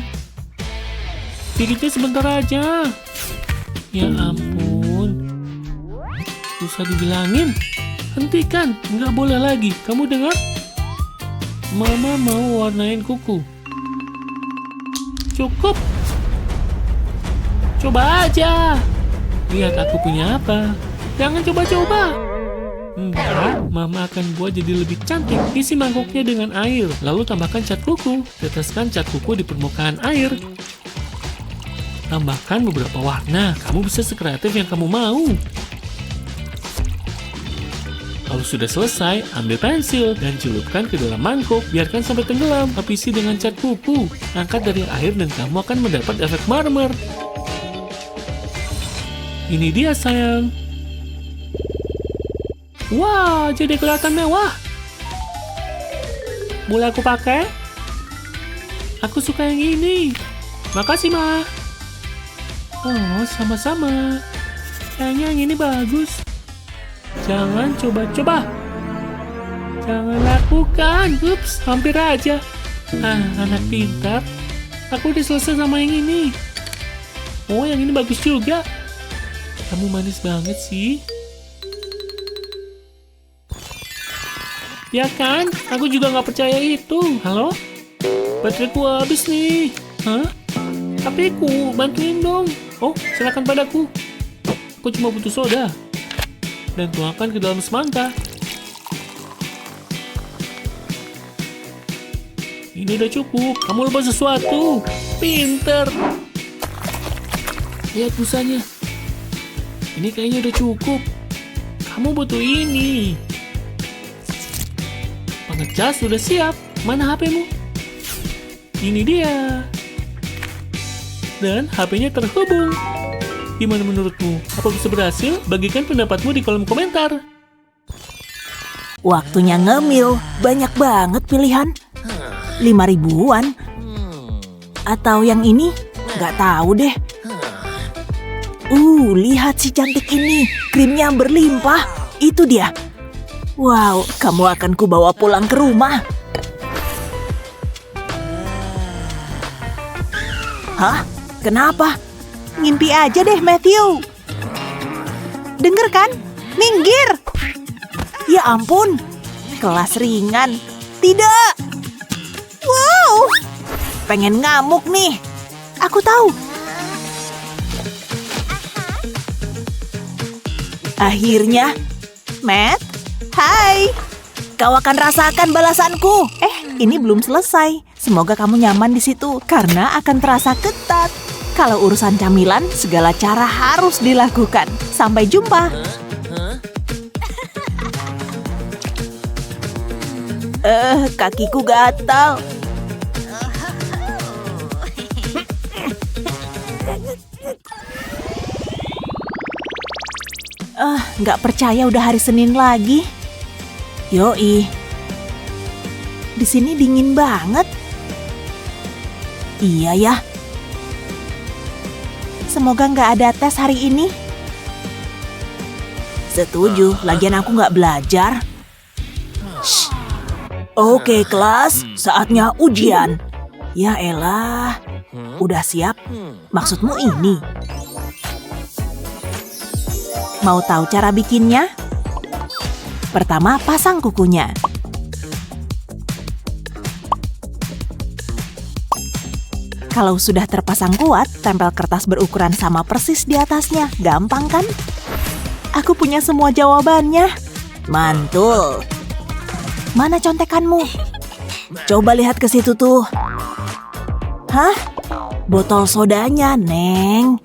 Gigitnya sebentar aja. Ya ampun. Susah dibilangin. Hentikan, nggak boleh lagi. Kamu dengar? Mama mau warnain kuku. Cukup. Coba aja. Lihat aku punya apa. Jangan coba-coba. Enggak, Mama akan buat jadi lebih cantik. Isi mangkoknya dengan air. Lalu tambahkan cat kuku. Teteskan cat kuku di permukaan air. Tambahkan beberapa warna. Kamu bisa sekreatif yang kamu mau. Kalau sudah selesai, ambil pensil dan celupkan ke dalam mangkok. Biarkan sampai tenggelam. Lapisi dengan cat kuku. Angkat dari air dan kamu akan mendapat efek marmer. Ini dia sayang. Wah, jadi kelihatan mewah. Boleh aku pakai? Aku suka yang ini. Makasih, Ma. Oh, sama-sama. Kayaknya yang ini bagus. Jangan coba-coba. Jangan lakukan. Ups, hampir aja. Anak pintar. Aku udah selesai sama yang ini. Oh, yang ini bagus juga. Kamu manis banget sih. Ya kan? Aku juga nggak percaya itu. Halo? Bateraiku habis nih. Hah? HP-ku, bantuin dong. Oh, silakan padaku. Aku cuma butuh soda. Dan tuangkan ke dalam semangka. Ini udah cukup. Kamu lupa sesuatu. Pinter. Lihat busanya. Ini kayaknya udah cukup. Kamu butuh ini. Pengecas sudah siap. Mana HP-mu? Ini dia. Dan HP-nya terhubung. Gimana menurutmu? Apa bisa berhasil? Bagikan pendapatmu di kolom komentar. Waktunya ngemil. Banyak banget pilihan. 5.000-an. Atau yang ini? Nggak tahu deh. Lihat si cantik ini. Krimnya berlimpah. Itu dia. Wow, kamu akan kubawa pulang ke rumah. Hah? Kenapa? Ngimpi aja deh, Matthew. Dengar kan? Minggir! Ya ampun, kelas ringan. Tidak! Wow! Pengen ngamuk nih. Aku tahu. Akhirnya, Matt, hai. Kau akan rasakan balasanku. Ini belum selesai. Semoga kamu nyaman di situ karena akan terasa ketat. Kalau urusan camilan, segala cara harus dilakukan. Sampai jumpa. Kakiku gatal. Nggak percaya udah hari Senin lagi. Yoi. Di sini dingin banget. Iya ya. Semoga nggak ada tes hari ini. Setuju, lagian aku nggak belajar. Shh. Oke kelas, saatnya ujian. Ya elah, udah siap? Maksudmu ini? Mau tahu cara bikinnya? Pertama, pasang kukunya. Kalau sudah terpasang kuat, tempel kertas berukuran sama persis di atasnya. Gampang kan? Aku punya semua jawabannya. Mantul. Mana contekanmu? Coba lihat ke situ tuh. Hah? Botol sodanya, Neng.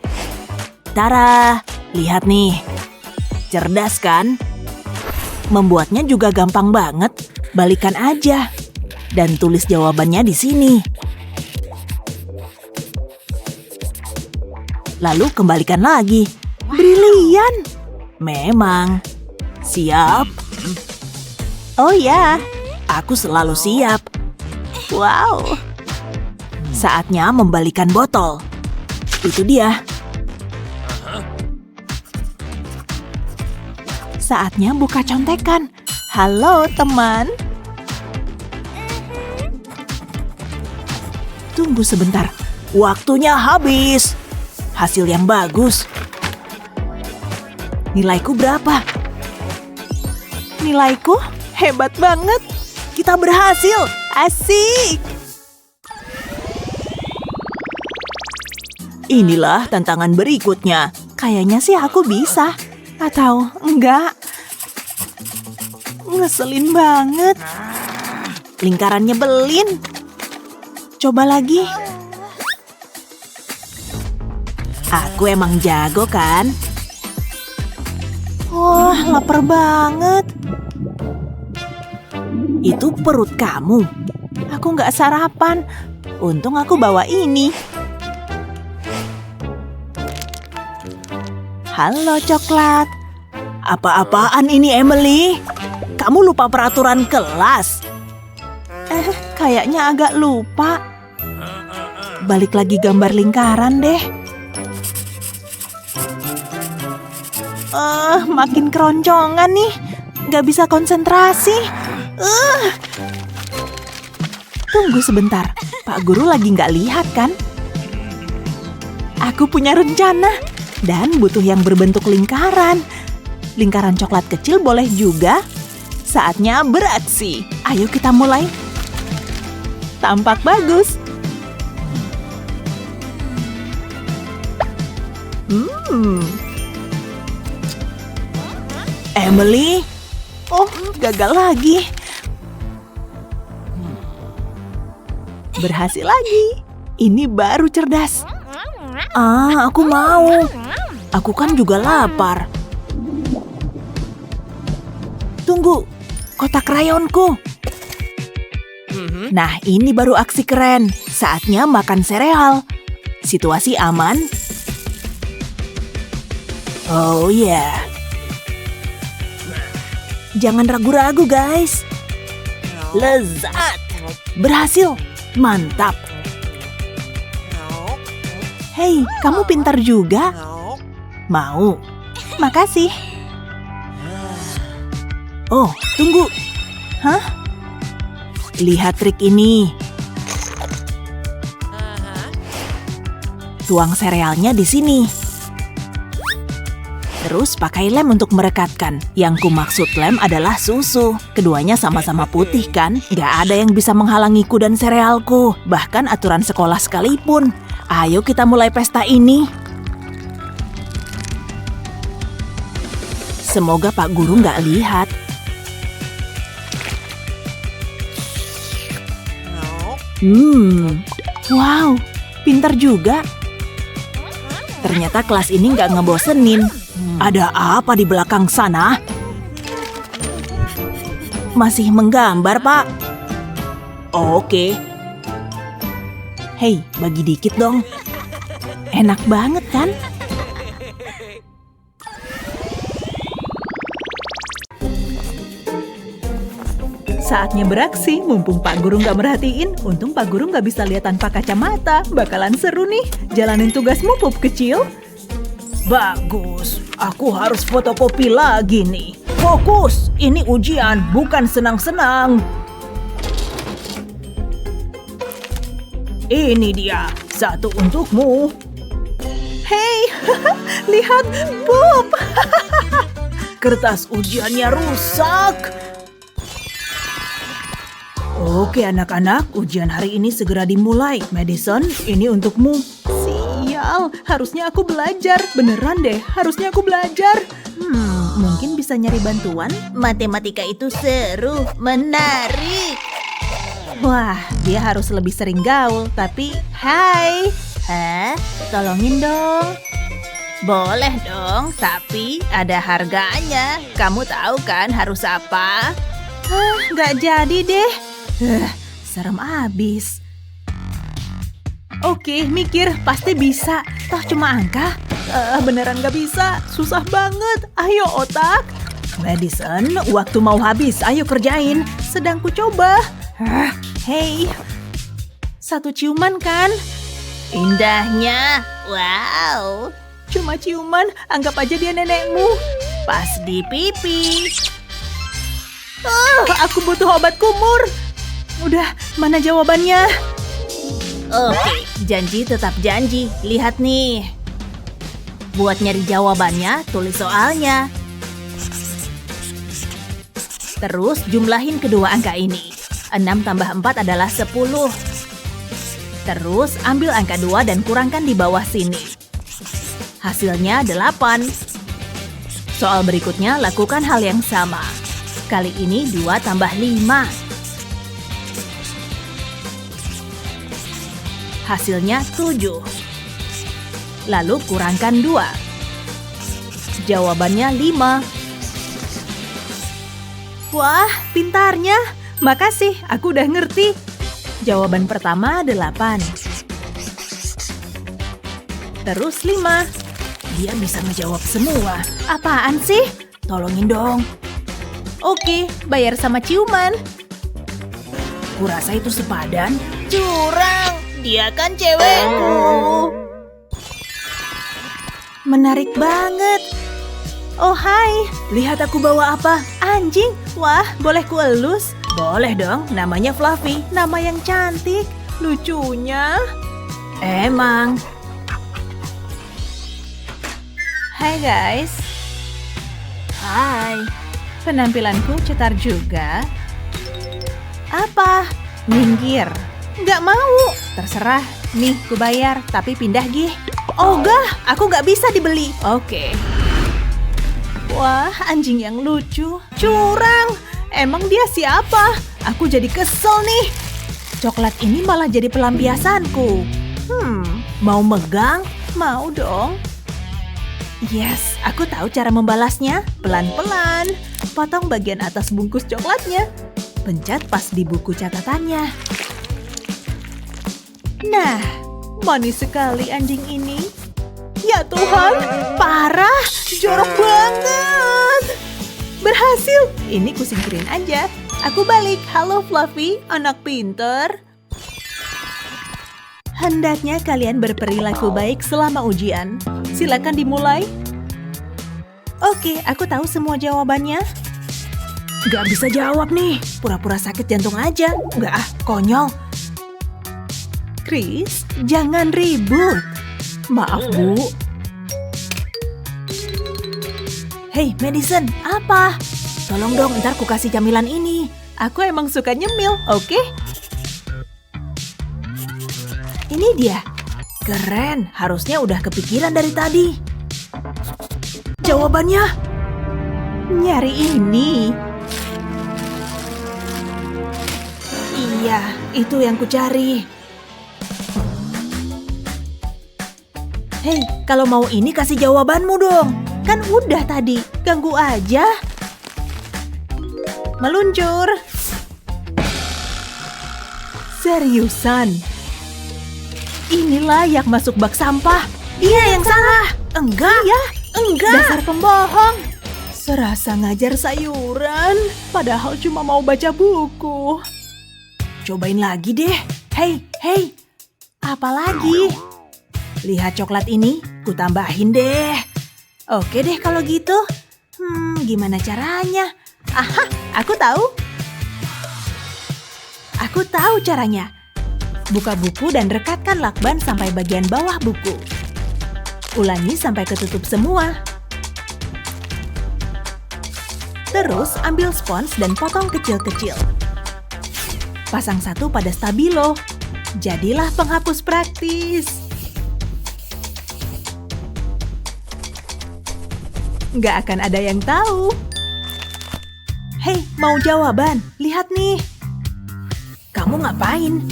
Tara, lihat nih. Cerdas kan? Membuatnya juga gampang banget. Balikan aja. Dan tulis jawabannya di sini. Lalu kembalikan lagi. Brilian. Memang. Siap? Oh ya, aku selalu siap. Wow. Saatnya membalikan botol. Itu dia. Saatnya buka contekan. Halo teman. Tunggu sebentar. Waktunya habis. Hasil yang bagus. Nilaiku berapa? Nilaiku hebat banget. Kita berhasil. Asik. Inilah tantangan berikutnya. Kayaknya sih aku bisa. Atau enggak. Ngeselin banget. Lingkaran nyebelin. Coba lagi. Aku emang jago kan? Wah, lapar banget. Itu perut kamu. Aku nggak sarapan. Untung aku bawa ini. Halo coklat. Apa-apaan ini Emily? Kamu lupa peraturan kelas? Kayaknya agak lupa. Balik lagi gambar lingkaran deh. Makin keroncongan nih. Gak bisa konsentrasi. Tunggu sebentar. Pak Guru lagi gak lihat kan? Aku punya rencana. Dan butuh yang berbentuk lingkaran. Lingkaran coklat kecil boleh juga. Saatnya beraksi. Ayo kita mulai. Tampak bagus. Emily? Oh, gagal lagi. Berhasil lagi. Ini baru cerdas. Aku mau. Aku kan juga lapar. Tunggu, kotak krayonku. Nah, ini baru aksi keren. Saatnya makan sereal. Situasi aman. Oh yeah. Jangan ragu-ragu guys. Lezat. Berhasil. Mantap. Hei, kamu pintar juga. Mau? Makasih. Oh, tunggu. Hah? Lihat trik ini. Tuang serealnya di sini. Terus pakai lem untuk merekatkan. Yang kumaksud lem adalah susu. Keduanya sama-sama putih kan? Gak ada yang bisa menghalangiku dan serealku. Bahkan aturan sekolah sekalipun. Ayo kita mulai pesta ini. Semoga Pak Guru gak lihat. Wow, pintar juga. Ternyata kelas ini gak ngebosenin. Ada apa di belakang sana? Masih menggambar, Pak. Oke. Hei, bagi dikit dong. Enak banget kan? Saatnya beraksi, mumpung Pak Guru nggak merhatiin. Untung Pak Guru nggak bisa lihat tanpa kacamata. Bakalan seru nih. Jalanin tugasmu, pup kecil. Bagus, aku harus fotokopi lagi nih. Fokus, ini ujian, bukan senang-senang. Ini dia, satu untukmu. Hei, lihat, Bob. Kertas ujiannya rusak. Oke anak-anak, ujian hari ini segera dimulai. Madison, ini untukmu. Sial, harusnya aku belajar. Beneran deh, harusnya aku belajar. Mungkin bisa nyari bantuan? Matematika itu seru, menarik. Wah, dia harus lebih sering gaul, tapi... Hai! Hah? Tolongin dong. Boleh dong, tapi ada harganya. Kamu tahu kan harus apa? Nggak jadi deh. Serem abis. Oke, mikir, pasti bisa. Toh cuma angka. Beneran gak bisa, susah banget. Ayo otak. Madison, waktu mau habis, ayo kerjain. Sedang ku coba. Hei, satu ciuman kan? Indahnya, wow. Cuma ciuman, anggap aja dia nenekmu. Pas di pipi. Aku butuh obat kumur. Udah, mana jawabannya? Oke, janji tetap janji. Lihat nih. Buat nyari jawabannya, tulis soalnya. Terus jumlahin kedua angka ini. 6 tambah 4 adalah 10. Terus ambil angka 2 dan kurangkan di bawah sini. Hasilnya 8. Soal berikutnya lakukan hal yang sama. Kali ini 2 tambah 5. Hasilnya 7. Lalu kurangkan 2. Jawabannya 5. Wah, pintarnya. Makasih, aku udah ngerti. Jawaban pertama 8. Terus 5. Dia bisa ngejawab semua. Apaan sih? Tolongin dong. Oke, bayar sama ciuman. Kurasa itu sepadan. Curang, dia kan cewekku. Menarik banget. Oh hai, lihat aku bawa apa? Anjing, wah boleh ku elus? Boleh dong, namanya Fluffy, nama yang cantik. Lucunya. Emang. Hai guys. Hai. Penampilanku cetar juga. Apa? Minggir. Nggak mau. Terserah. Nih, ku bayar. Tapi pindah gih. Ogah, aku nggak bisa dibeli. Oke. Wah, anjing yang lucu. Curang. Emang dia siapa? Aku jadi kesel nih. Coklat ini malah jadi pelampiasanku. Mau megang? Mau dong. Yes, aku tahu cara membalasnya. Pelan-pelan. Potong bagian atas bungkus coklatnya. Pencet pas di buku catatannya. Nah, manis sekali anjing ini. Ya Tuhan, parah. Jorok banget. Berhasil. Ini kusingkirin aja. Aku balik. Halo Fluffy, anak pinter. Hendaknya kalian berperilaku baik selama ujian. Silakan dimulai. Oke, aku tahu semua jawabannya. Gak bisa jawab nih. Pura-pura sakit jantung aja. Gak konyol. Chris, jangan ribut. Maaf, Bu. Hei, Madison, apa? Tolong dong, ntar ku kasih camilan ini. Aku emang suka nyemil, oke? Ini dia. Keren, harusnya udah kepikiran dari tadi. Jawabannya? Nyari ini. Iya, itu yang ku cari. Hei, kalau mau ini kasih jawabanmu dong. Kan udah tadi, ganggu aja. Meluncur. Seriusan. Ini layak masuk bak sampah. Dia yang salah. Enggak. Iya, enggak. Dasar pembohong. Serasa ngajar sayuran, padahal cuma mau baca buku. Cobain lagi deh. Hei. Apa lagi? Lihat coklat ini, ku tambahin deh. Oke deh kalau gitu. Gimana caranya? Aha, aku tahu. Aku tahu caranya. Buka buku dan rekatkan lakban sampai bagian bawah buku. Ulangi sampai ketutup semua. Terus ambil spons dan potong kecil-kecil. Pasang satu pada stabilo. Jadilah penghapus praktis. Nggak akan ada yang tahu. Hei, mau jawaban? Lihat nih. Kamu ngapain?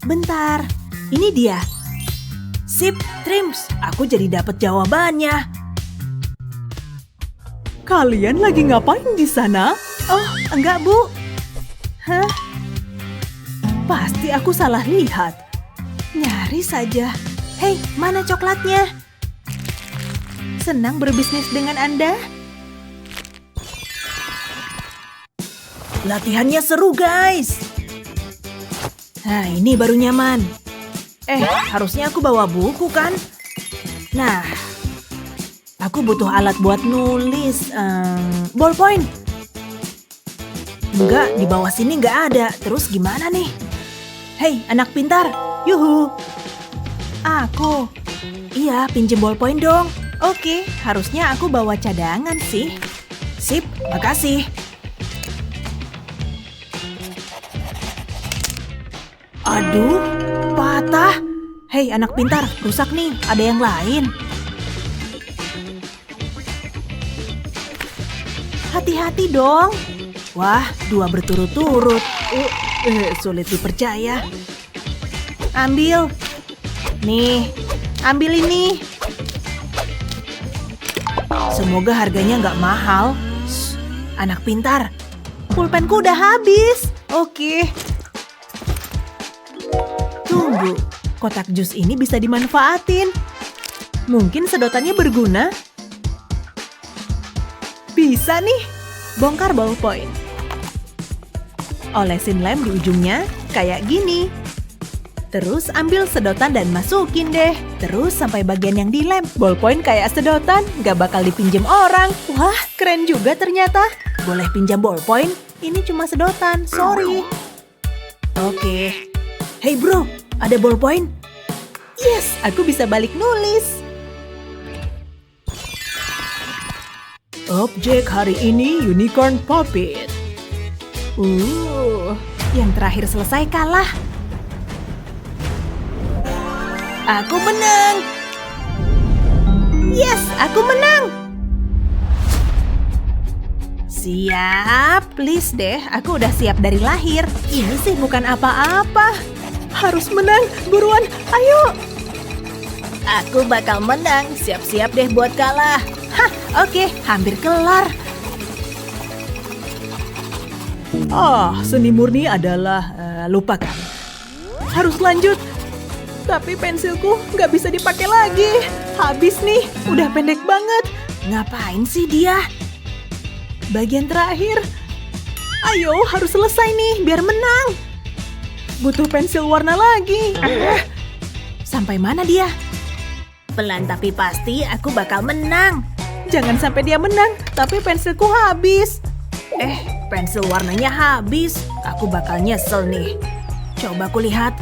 Bentar, ini dia. Sip, Trims, aku jadi dapat jawabannya. Kalian lagi ngapain di sana? Oh, enggak, Bu. Hah? Pasti aku salah lihat. Nyari saja. Hei, mana coklatnya? Senang berbisnis dengan Anda? Latihannya seru, guys. Nah, ini baru nyaman. Harusnya aku bawa buku kan? Nah, aku butuh alat buat nulis. Ballpoint. Enggak, di bawah sini nggak ada. Terus gimana nih? Hei, anak pintar. Yuhu. Aku. Iya, pinjem ballpoint dong. Oke, harusnya aku bawa cadangan sih. Sip, makasih. Aduh, patah. Hei, anak pintar, rusak nih. Ada yang lain. Hati-hati dong. Wah, 2 berturut-turut. Sulit dipercaya. Ambil. Nih, ambil ini. Semoga harganya nggak mahal. Shh, anak pintar. Pulpenku udah habis. Oke. Tunggu, kotak jus ini bisa dimanfaatin. Mungkin sedotannya berguna. Bisa nih. Bongkar ballpoint. Olesin lem di ujungnya, kayak gini. Terus ambil sedotan dan masukin deh. Terus sampai bagian yang dilem. Ballpoint kayak sedotan, gak bakal dipinjem orang. Wah, keren juga ternyata. Boleh pinjam ballpoint? Ini cuma sedotan, sorry. Oke. Hey bro, ada ballpoint? Yes, aku bisa balik nulis. Objek hari ini Unicorn Puppet. Yang terakhir selesai kalah. Aku menang. Yes, aku menang. Siap, please deh. Aku udah siap dari lahir. Ini sih bukan apa-apa. Harus menang, buruan, ayo. Aku bakal menang. Siap-siap deh buat kalah. Hah, oke, hampir kelar. Seni murni adalah lupakan. Harus lanjut. Tapi pensilku nggak bisa dipakai lagi. Habis nih, udah pendek banget. Ngapain sih dia? Bagian terakhir. Ayo, harus selesai nih, biar menang. Butuh pensil warna lagi. Sampai mana dia? Pelan tapi pasti aku bakal menang. Jangan sampai dia menang, tapi pensilku habis. Pensil warnanya habis. Aku bakal nyesel nih. Coba aku lihat.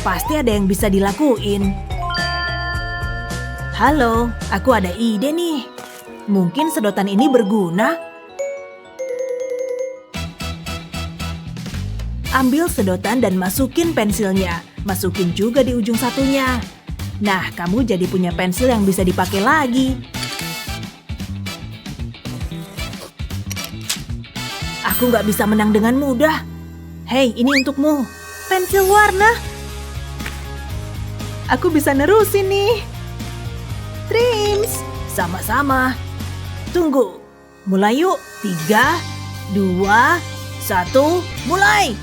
Pasti ada yang bisa dilakuin. Halo, aku ada ide nih. Mungkin sedotan ini berguna. Ambil sedotan dan masukin pensilnya. Masukin juga di ujung satunya. Nah, kamu jadi punya pensil yang bisa dipakai lagi. Aku nggak bisa menang dengan mudah. Hei, ini untukmu. Pensil warna. Aku bisa nerusin nih. Trims. Sama-sama. Tunggu. Mulai yuk. 3, 2, 1, mulai.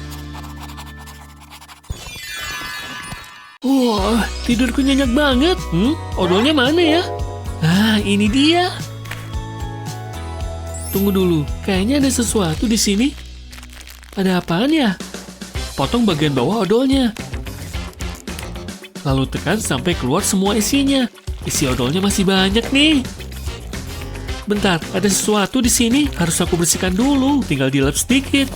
Wah, tidurku nyenyak banget. Odolnya mana ya? Ah, ini dia. Tunggu dulu, kayaknya ada sesuatu di sini. Ada apaan ya? Potong bagian bawah odolnya. Lalu tekan sampai keluar semua isinya. Isi odolnya masih banyak nih. Bentar, ada sesuatu di sini. Harus aku bersihkan dulu. Tinggal dilap sedikit.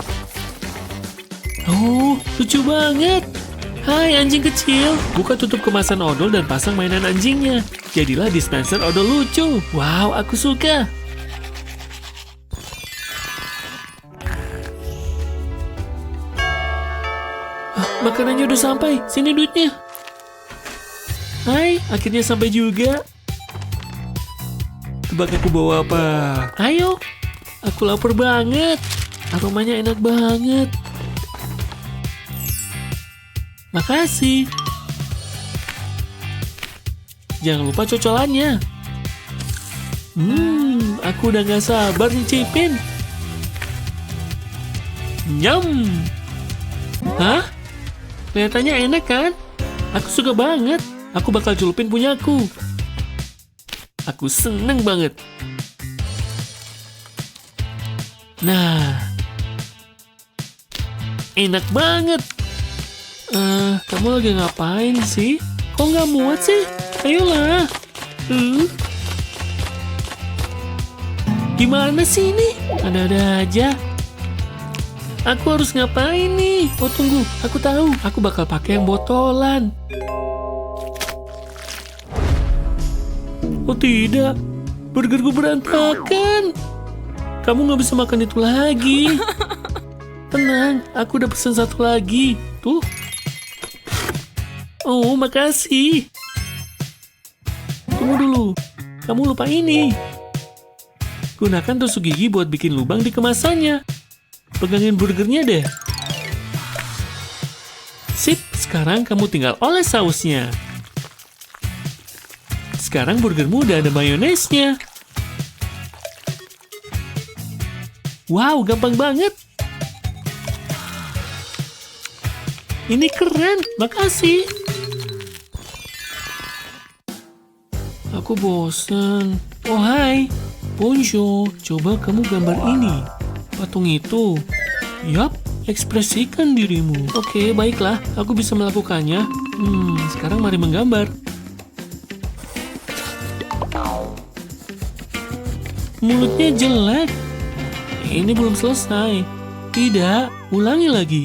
Oh, lucu banget. Hai anjing kecil, buka tutup kemasan odol dan pasang mainan anjingnya. Jadilah dispenser odol lucu. Wow, aku suka. Makanannya udah sampai, sini duitnya. Hai, akhirnya sampai juga. Tebak aku bawa apa? Ayo, aku lapar banget. Aromanya enak banget. Makasih. Jangan lupa cocolannya. Aku udah gak sabar nyicipin. Nyam. Hah? Kelihatannya enak kan? Aku suka banget. Aku bakal celupin punyaku. Aku seneng banget. Nah. Enak banget. Kamu lagi ngapain sih? Kok nggak muat sih? Ayolah. Gimana sih ini? Ada-ada aja. Aku harus ngapain nih? Oh tunggu, aku tahu. Aku bakal pakai yang botolan. Oh tidak, burgerku berantakan. Kamu nggak bisa makan itu lagi. Tenang, aku udah pesen satu lagi. Tuh. Oh, makasih. Tunggu dulu, kamu lupa ini. Gunakan tusuk gigi buat bikin lubang di kemasannya. Pegangin burgernya deh. Sip, sekarang kamu tinggal oles sausnya. Sekarang burgermu udah ada mayonesnya. Wow, gampang banget. Ini keren, makasih. Aku bosan. Oh hai, Bonjour, coba kamu gambar ini. Patung itu. Yap, ekspresikan dirimu. Oke, baiklah, aku bisa melakukannya. Sekarang mari menggambar. Mulutnya jelek. Ini belum selesai. Tidak, ulangi lagi.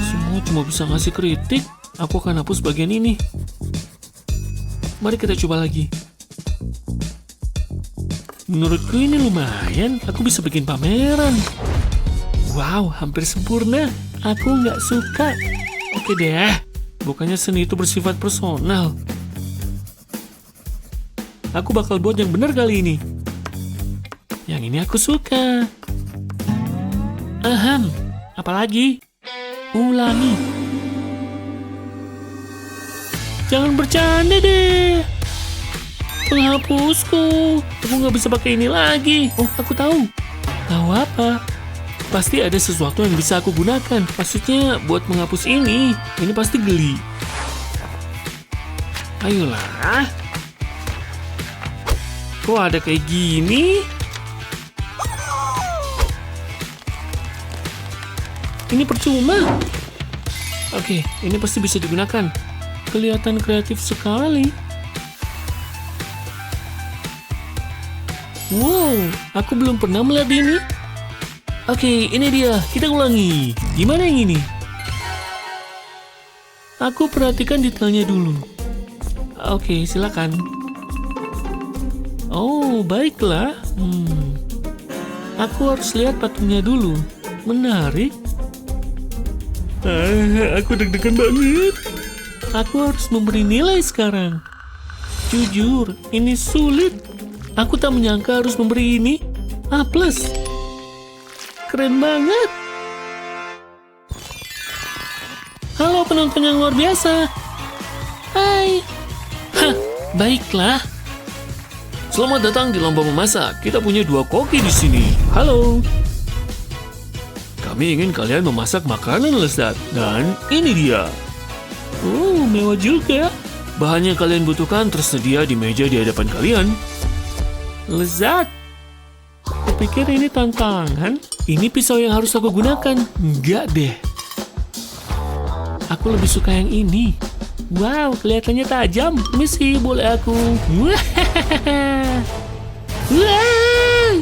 Semua cuma bisa ngasih kritik. Aku akan hapus bagian ini. Mari kita coba lagi. Menurutku ini lumayan. Aku bisa bikin pameran. Wow, hampir sempurna. Aku nggak suka. Oke deh. Bukannya seni itu bersifat personal. Aku bakal buat yang benar kali ini. Yang ini aku suka. Aham. Apalagi? Ulangi. Jangan bercanda deh. Penghapusku. Aku nggak bisa pakai ini lagi. Oh, aku tahu. Tahu apa? Pasti ada sesuatu yang bisa aku gunakan. Maksudnya buat menghapus ini. Ini pasti geli. Ayolah. Kok ada kayak gini? Ini percuma. Oke, ini pasti bisa digunakan. Kelihatan kreatif sekali. Wow, aku belum pernah melihat ini. Oke, ini dia. Kita ulangi. Gimana yang ini? Aku perhatikan detailnya dulu. Oke, silakan. Oh, baiklah. Aku harus lihat patungnya dulu. Menarik. Aku deg-degan banget. Aku harus memberi nilai sekarang. Jujur, ini sulit. Aku tak menyangka harus memberi ini A+. Keren banget. Halo penonton yang luar biasa. Hai. Hah, baiklah. Selamat datang di lomba memasak. Kita punya 2 koki di sini. Halo. Kami ingin kalian memasak makanan lezat. Dan ini dia. Mewah juga. Bahan yang kalian butuhkan tersedia di meja di hadapan kalian. Lezat. Kupikir ini tantangan. Ini pisau yang harus aku gunakan. Enggak deh. Aku lebih suka yang ini. Wow, kelihatannya tajam. Misi, boleh aku? Wow.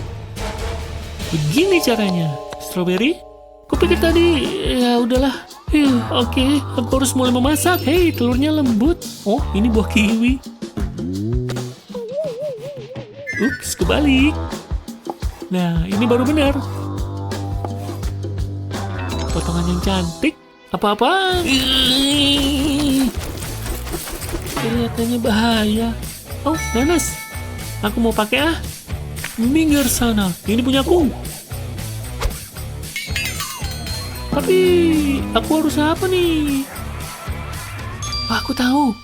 Begini caranya. Strawberry? Kupikir tadi, ya udahlah. Oke, aku harus mulai memasak. Hei, telurnya lembut. Oh, ini buah kiwi. Ups, kebalik. Nah, ini baru benar. Potongan yang cantik. Apa-apa? Kelihatannya bahaya. Oh, nanas. Aku mau pakai Minggir sana. Ini punyaku. Tapi, aku harus apa nih? Aku tahu.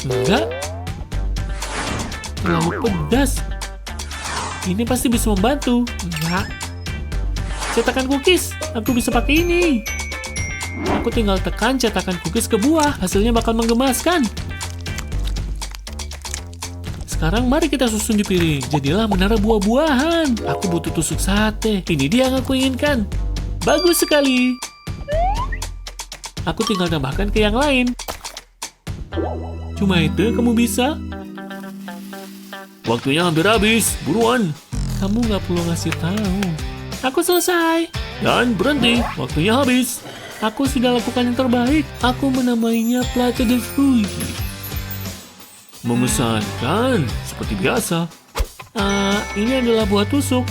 Enggak. Terlalu pedas. Ini pasti bisa membantu. Enggak. Cetakan cookies. Aku bisa pakai ini. Aku tinggal tekan cetakan cookies ke buah. Hasilnya bakal menggemaskan. Sekarang mari kita susun di piring. Jadilah menara buah-buahan. Aku butuh tusuk sate. Ini dia yang aku inginkan. Bagus sekali. Aku tinggal tambahkan ke yang lain. Cuma itu kamu bisa? Waktunya hampir habis. Buruan. Kamu nggak perlu ngasih tahu. Aku selesai. Dan berhenti. Waktunya habis. Aku sudah lakukan yang terbaik. Aku menamainya Platte de Fruit. Memesankan. Seperti biasa. Ini adalah buah tusuk.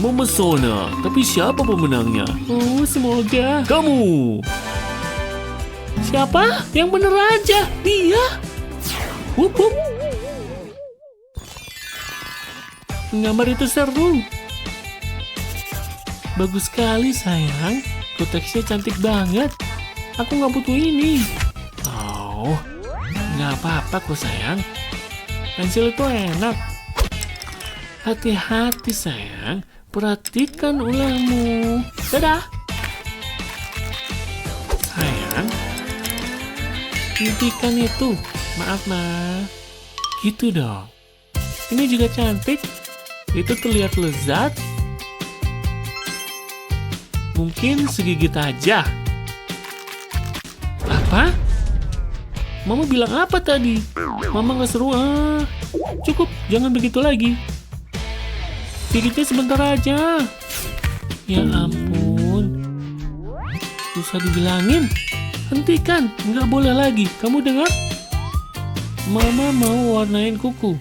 Memesona, tapi siapa pemenangnya? Oh, semoga kamu. Siapa? Yang bener aja, dia. Wup. Gambar itu seru. Bagus sekali sayang. Teksnya cantik banget. Aku nggak butuh ini. Oh, nggak apa-apa kok sayang. Pensil itu enak. Hati-hati sayang. Perhatikan ulangmu. Dadah. Sayang. Hentikan itu. Maaf, Ma. Gitu dong. Ini juga cantik. Itu terlihat lezat. Mungkin segigit aja. Apa? Mama bilang apa tadi? Mama gak seru. Cukup, jangan begitu lagi. Gigitnya sebentar aja. Ya ampun. Susah dibilangin. Hentikan, nggak boleh lagi. Kamu dengar? Mama mau warnain kuku.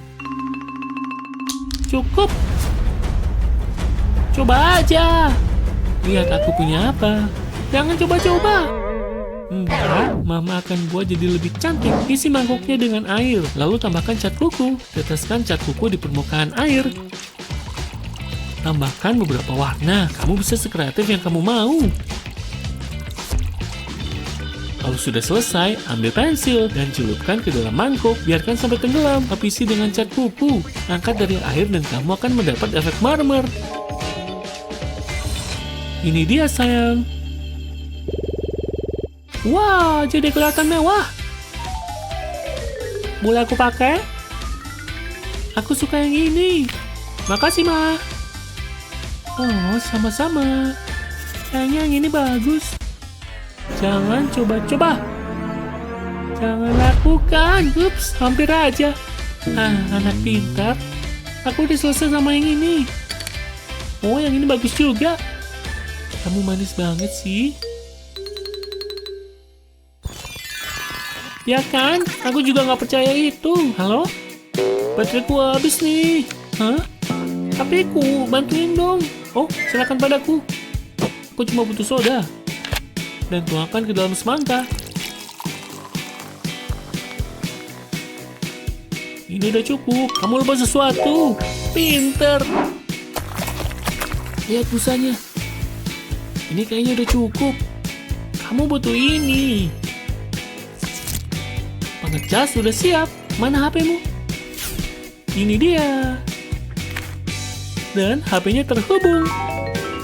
Cukup. Coba aja. Lihat aku punya apa. Jangan coba-coba. Enggak, Mama akan buat jadi lebih cantik. Isi mangkoknya dengan air. Lalu tambahkan cat kuku. Teteskan cat kuku di permukaan air. Tambahkan beberapa warna. Kamu bisa sekreatif yang kamu mau. Kalau sudah selesai, ambil pensil dan celupkan ke dalam mangkok. Biarkan sampai tenggelam. Lapisi dengan cat kuku. Angkat dari air dan kamu akan mendapat efek marmer. Ini dia sayang. Wah, jadi kelihatan mewah. Boleh aku pakai? Aku suka yang ini. Makasih, Ma. Oh, sama-sama. Kayaknya yang ini bagus. Jangan coba-coba. Jangan lakukan. Ups, hampir aja. Anak pintar. Aku udah selesai sama yang ini. Oh, yang ini bagus juga. Kamu manis banget sih. Ya kan? Aku juga nggak percaya itu. Halo? Bateraiku habis nih. Hah? HP-ku, bantuin dong. Oh, silakan padaku. Aku cuma butuh soda. Dan tuangkan ke dalam semangka. Ini udah cukup. Kamu lupa sesuatu. Pinter. Lihat busanya. Ini kayaknya udah cukup. Kamu butuh ini. Pengecas sudah siap. Mana HP-mu? Ini dia. Dan HP-nya terhubung.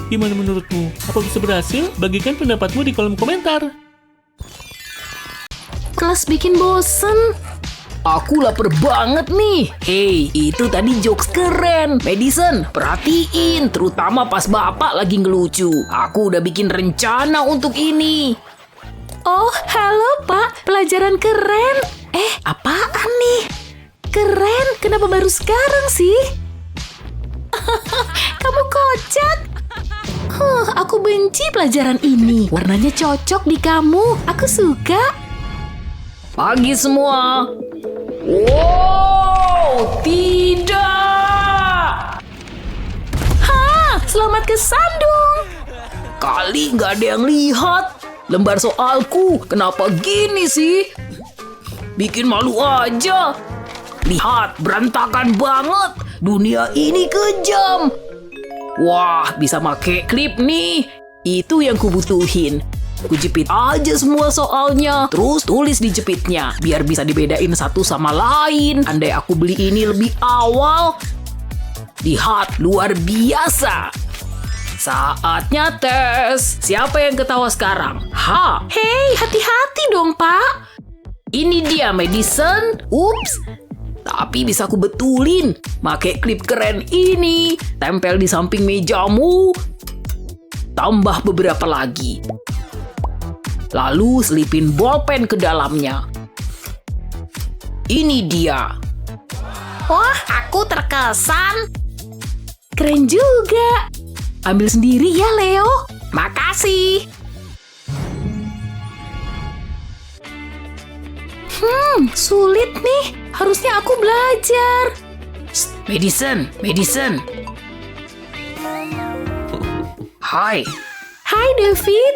Gimana menurutmu? Apa bisa berhasil? Bagikan pendapatmu di kolom komentar. Kelas bikin bosen. Aku lapar banget nih. Hey, itu tadi jokes keren. Madison, perhatiin. Terutama pas bapak lagi ngelucu. Aku udah bikin rencana untuk ini. Oh, halo Pak. Pelajaran keren. Apaan nih? Keren, kenapa baru sekarang sih? Kamu kocak. Aku benci pelajaran ini. Warnanya cocok di kamu. Aku suka. Pagi semua. Wow, tidak. Selamat kesandung. Kali nggak ada yang lihat. Lembar soalku, kenapa gini sih? Bikin malu aja. Lihat, berantakan banget. Dunia ini kejam. Wah, bisa make klip nih. Itu yang kubutuhin. Kujepit aja semua soalnya, terus tulis di jepitnya, biar bisa dibedain satu sama lain. Andai aku beli ini lebih awal. Lihat, luar biasa. Saatnya tes. Siapa yang ketawa sekarang? Hei, hati-hati dong, Pak. Ini dia Madison. Ups. Tapi bisa aku betulin. Pakai klip keren ini. Tempel di samping mejamu. Tambah beberapa lagi. Lalu selipin bolpen ke dalamnya. Ini dia. Wah, aku terkesan. Keren juga. Ambil sendiri ya, Leo. Makasih. Sulit nih. Harusnya aku belajar. Madison. Hai. Hai, David.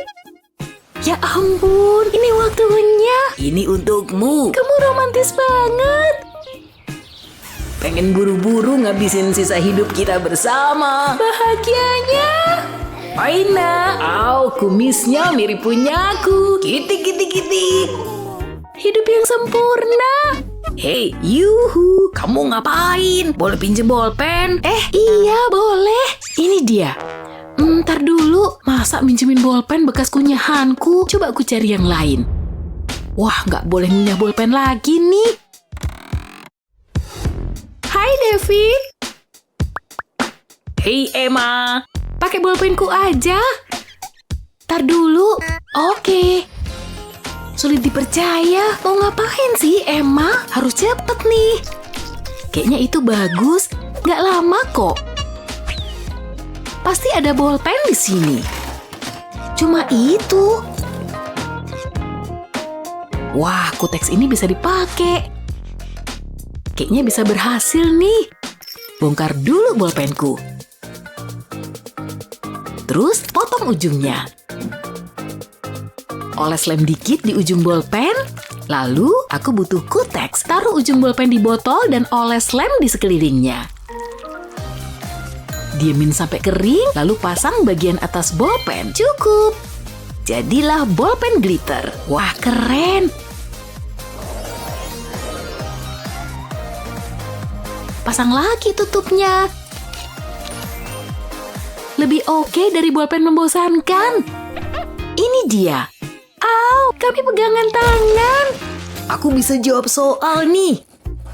Ya ampun, ini waktunya. Ini untukmu. Kamu romantis banget. Pengen buru-buru ngabisin sisa hidup kita bersama. Bahagianya. Aina, kumisnya mirip punyaku. Kitik. Hidup yang sempurna. Hei, yuhu, kamu ngapain? Boleh pinjem bolpen? Iya boleh. Ini dia. Ntar dulu, masa minjemin bolpen bekas kunyahanku? Coba aku cari yang lain. Wah, nggak boleh ngunyah bolpen lagi nih. Hai David. Hei Emma. Pakai bolpenku aja. Ntar dulu. Oke. Sulit dipercaya. Mau ngapain sih Emma? Harus cepet nih. Kayaknya itu bagus. Nggak lama kok. Pasti ada bolpen di sini. Cuma itu. Wah, kuteks ini bisa dipakai. Kayaknya bisa berhasil nih. Bongkar dulu bolpenku. Terus potong ujungnya. Oles lem dikit di ujung bolpen. Lalu aku butuh kuteks. Taruh ujung bolpen di botol dan oles lem di sekelilingnya. Diemin sampai kering, lalu pasang bagian atas bolpen. Cukup. Jadilah bolpen glitter. Wah, keren. Pasang lagi tutupnya. Lebih oke dari bolpen membosankan. Ini dia. Kami pegangan tangan. Aku bisa jawab soal nih.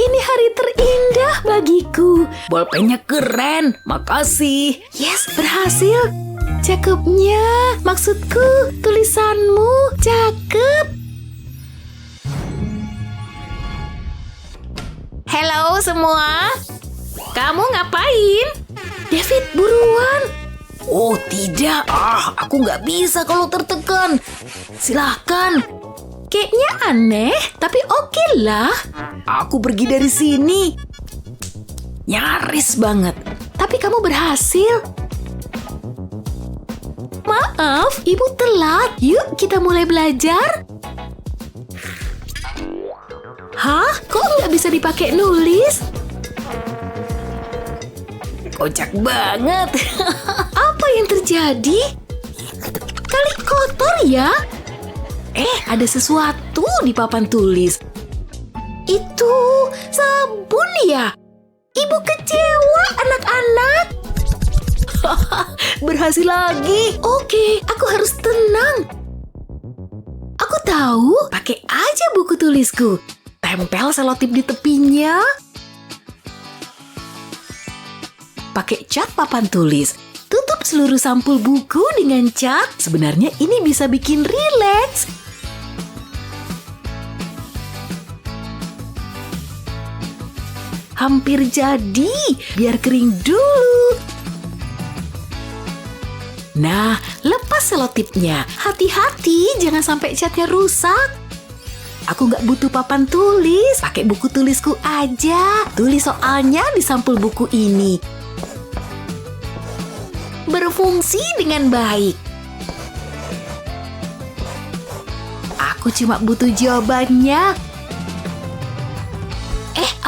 Ini hari terindah bagiku. Bolpennya keren, makasih. Yes, berhasil. Cakepnya, maksudku tulisanmu cakep. Hello semua. Kamu ngapain? David, buruan. Oh tidak, aku nggak bisa kalau tertekan. Silahkan. Kayaknya aneh, tapi oke lah. Aku pergi dari sini. Nyaris banget. Tapi kamu berhasil. Maaf, ibu telat. Yuk kita mulai belajar. Hah? Kok nggak bisa dipakai nulis? Kocak banget. Apa yang terjadi? Kali kotor ya? Ada sesuatu di papan tulis. Itu sabun ya? Ibu kecewa, anak-anak. Berhasil lagi. Oke, aku harus tenang. Aku tahu, pakai aja buku tulisku. Tempel selotip di tepinya. Pakai cat papan tulis. Tutup seluruh sampul buku dengan cat. Sebenarnya ini bisa bikin rileks. Hampir jadi, biar kering dulu. Nah, lepas selotipnya. Hati-hati, jangan sampai catnya rusak. Aku nggak butuh papan tulis, pakai buku tulisku aja. Tulis soalnya di sampul buku ini. Berfungsi dengan baik. Aku cuma butuh jawabannya.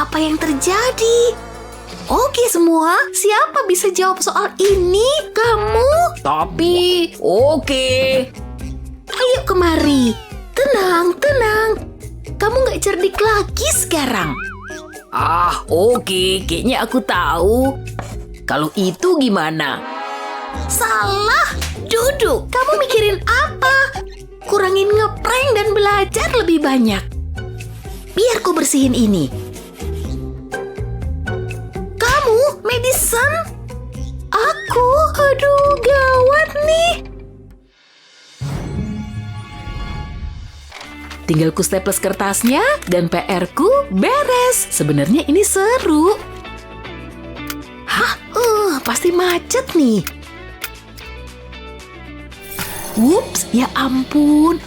Apa yang terjadi? Oke semua, siapa bisa jawab soal ini? Kamu? Tapi, oke. Ayo kemari. Tenang, tenang. Kamu nggak cerdik lagi sekarang. Oke. Kayaknya aku tahu. Kalau itu gimana? Salah. Duduk. Kamu mikirin apa? Kurangin ngeprank dan belajar lebih banyak. Biar ku bersihin ini. Kamu, Madison? Aku? Aduh, gawat nih. Tinggal ku staples kertasnya dan PR-ku beres. Sebenarnya ini seru. Hah? Pasti macet nih. Ups, ya ampun.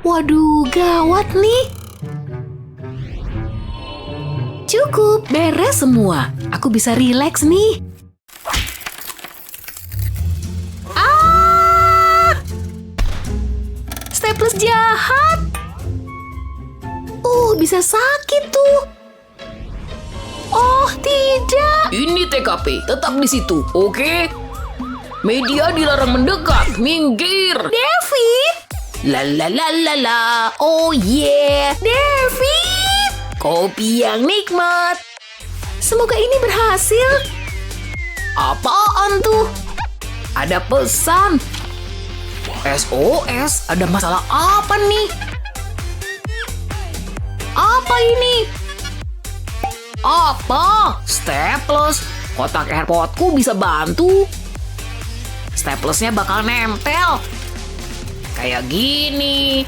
Waduh, gawat nih. Cukup, beres semua. Aku bisa rileks nih. Staples jahat. Bisa sakit tuh. Oh, tidak. Ini TKP, tetap di situ, oke? Media dilarang mendekat, minggir. David. La. Oh yeah. David. Kopi yang nikmat. Semoga ini berhasil. Apaan tuh? Ada pesan. SOS, ada masalah apa nih? Apa ini? Apa? Staples. Kotak AirPodku bisa bantu. Staplesnya bakal nempel. Kayak gini.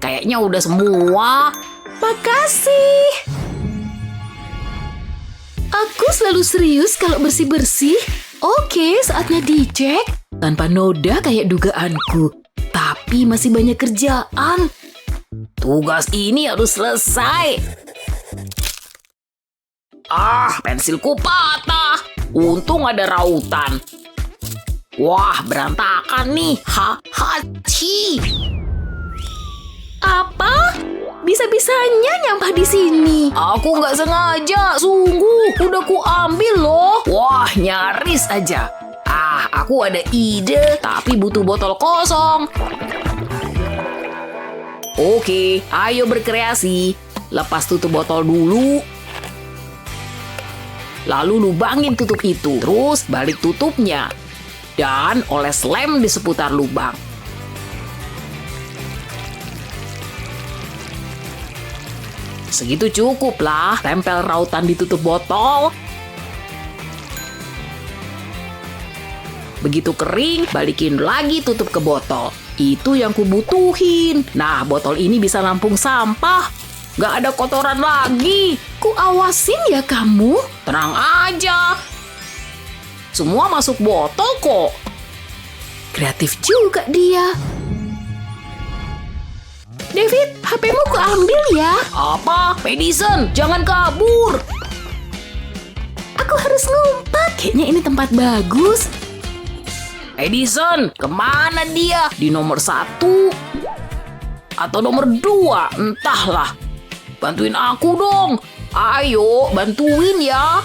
Kayaknya udah semua. Makasih. Aku selalu serius kalau bersih-bersih. Oke, saatnya dicek. Tanpa noda kayak dugaanku. Tapi masih banyak kerjaan. Tugas ini harus selesai. Pensilku patah. Untung ada rautan. Wah, berantakan nih. Hachi. Apa? Bisa-bisanya nyampah di sini. Aku nggak sengaja, sungguh. Udah ku ambil loh. Wah, nyaris aja. Aku ada ide, tapi butuh botol kosong. Oke, ayo berkreasi. Lepas tutup botol dulu. Lalu lubangin tutup itu. Terus balik tutupnya. Dan oles lem di seputar lubang. Segitu cukup lah. Tempel rautan di tutup botol. Begitu kering, balikin lagi tutup ke botol. Itu yang kubutuhin. Nah, botol ini bisa nampung sampah. Nggak ada kotoran lagi. Ku awasin ya kamu. Tenang aja. Semua masuk botol kok. Kreatif juga dia. David, HP-mu ku ambil ya. Apa? Madison, jangan kabur. Aku harus ngumpet. Kayaknya ini tempat bagus. Madison, kemana dia? Di nomor 1 atau nomor 2? Entahlah. Bantuin aku dong. Ayo, bantuin ya.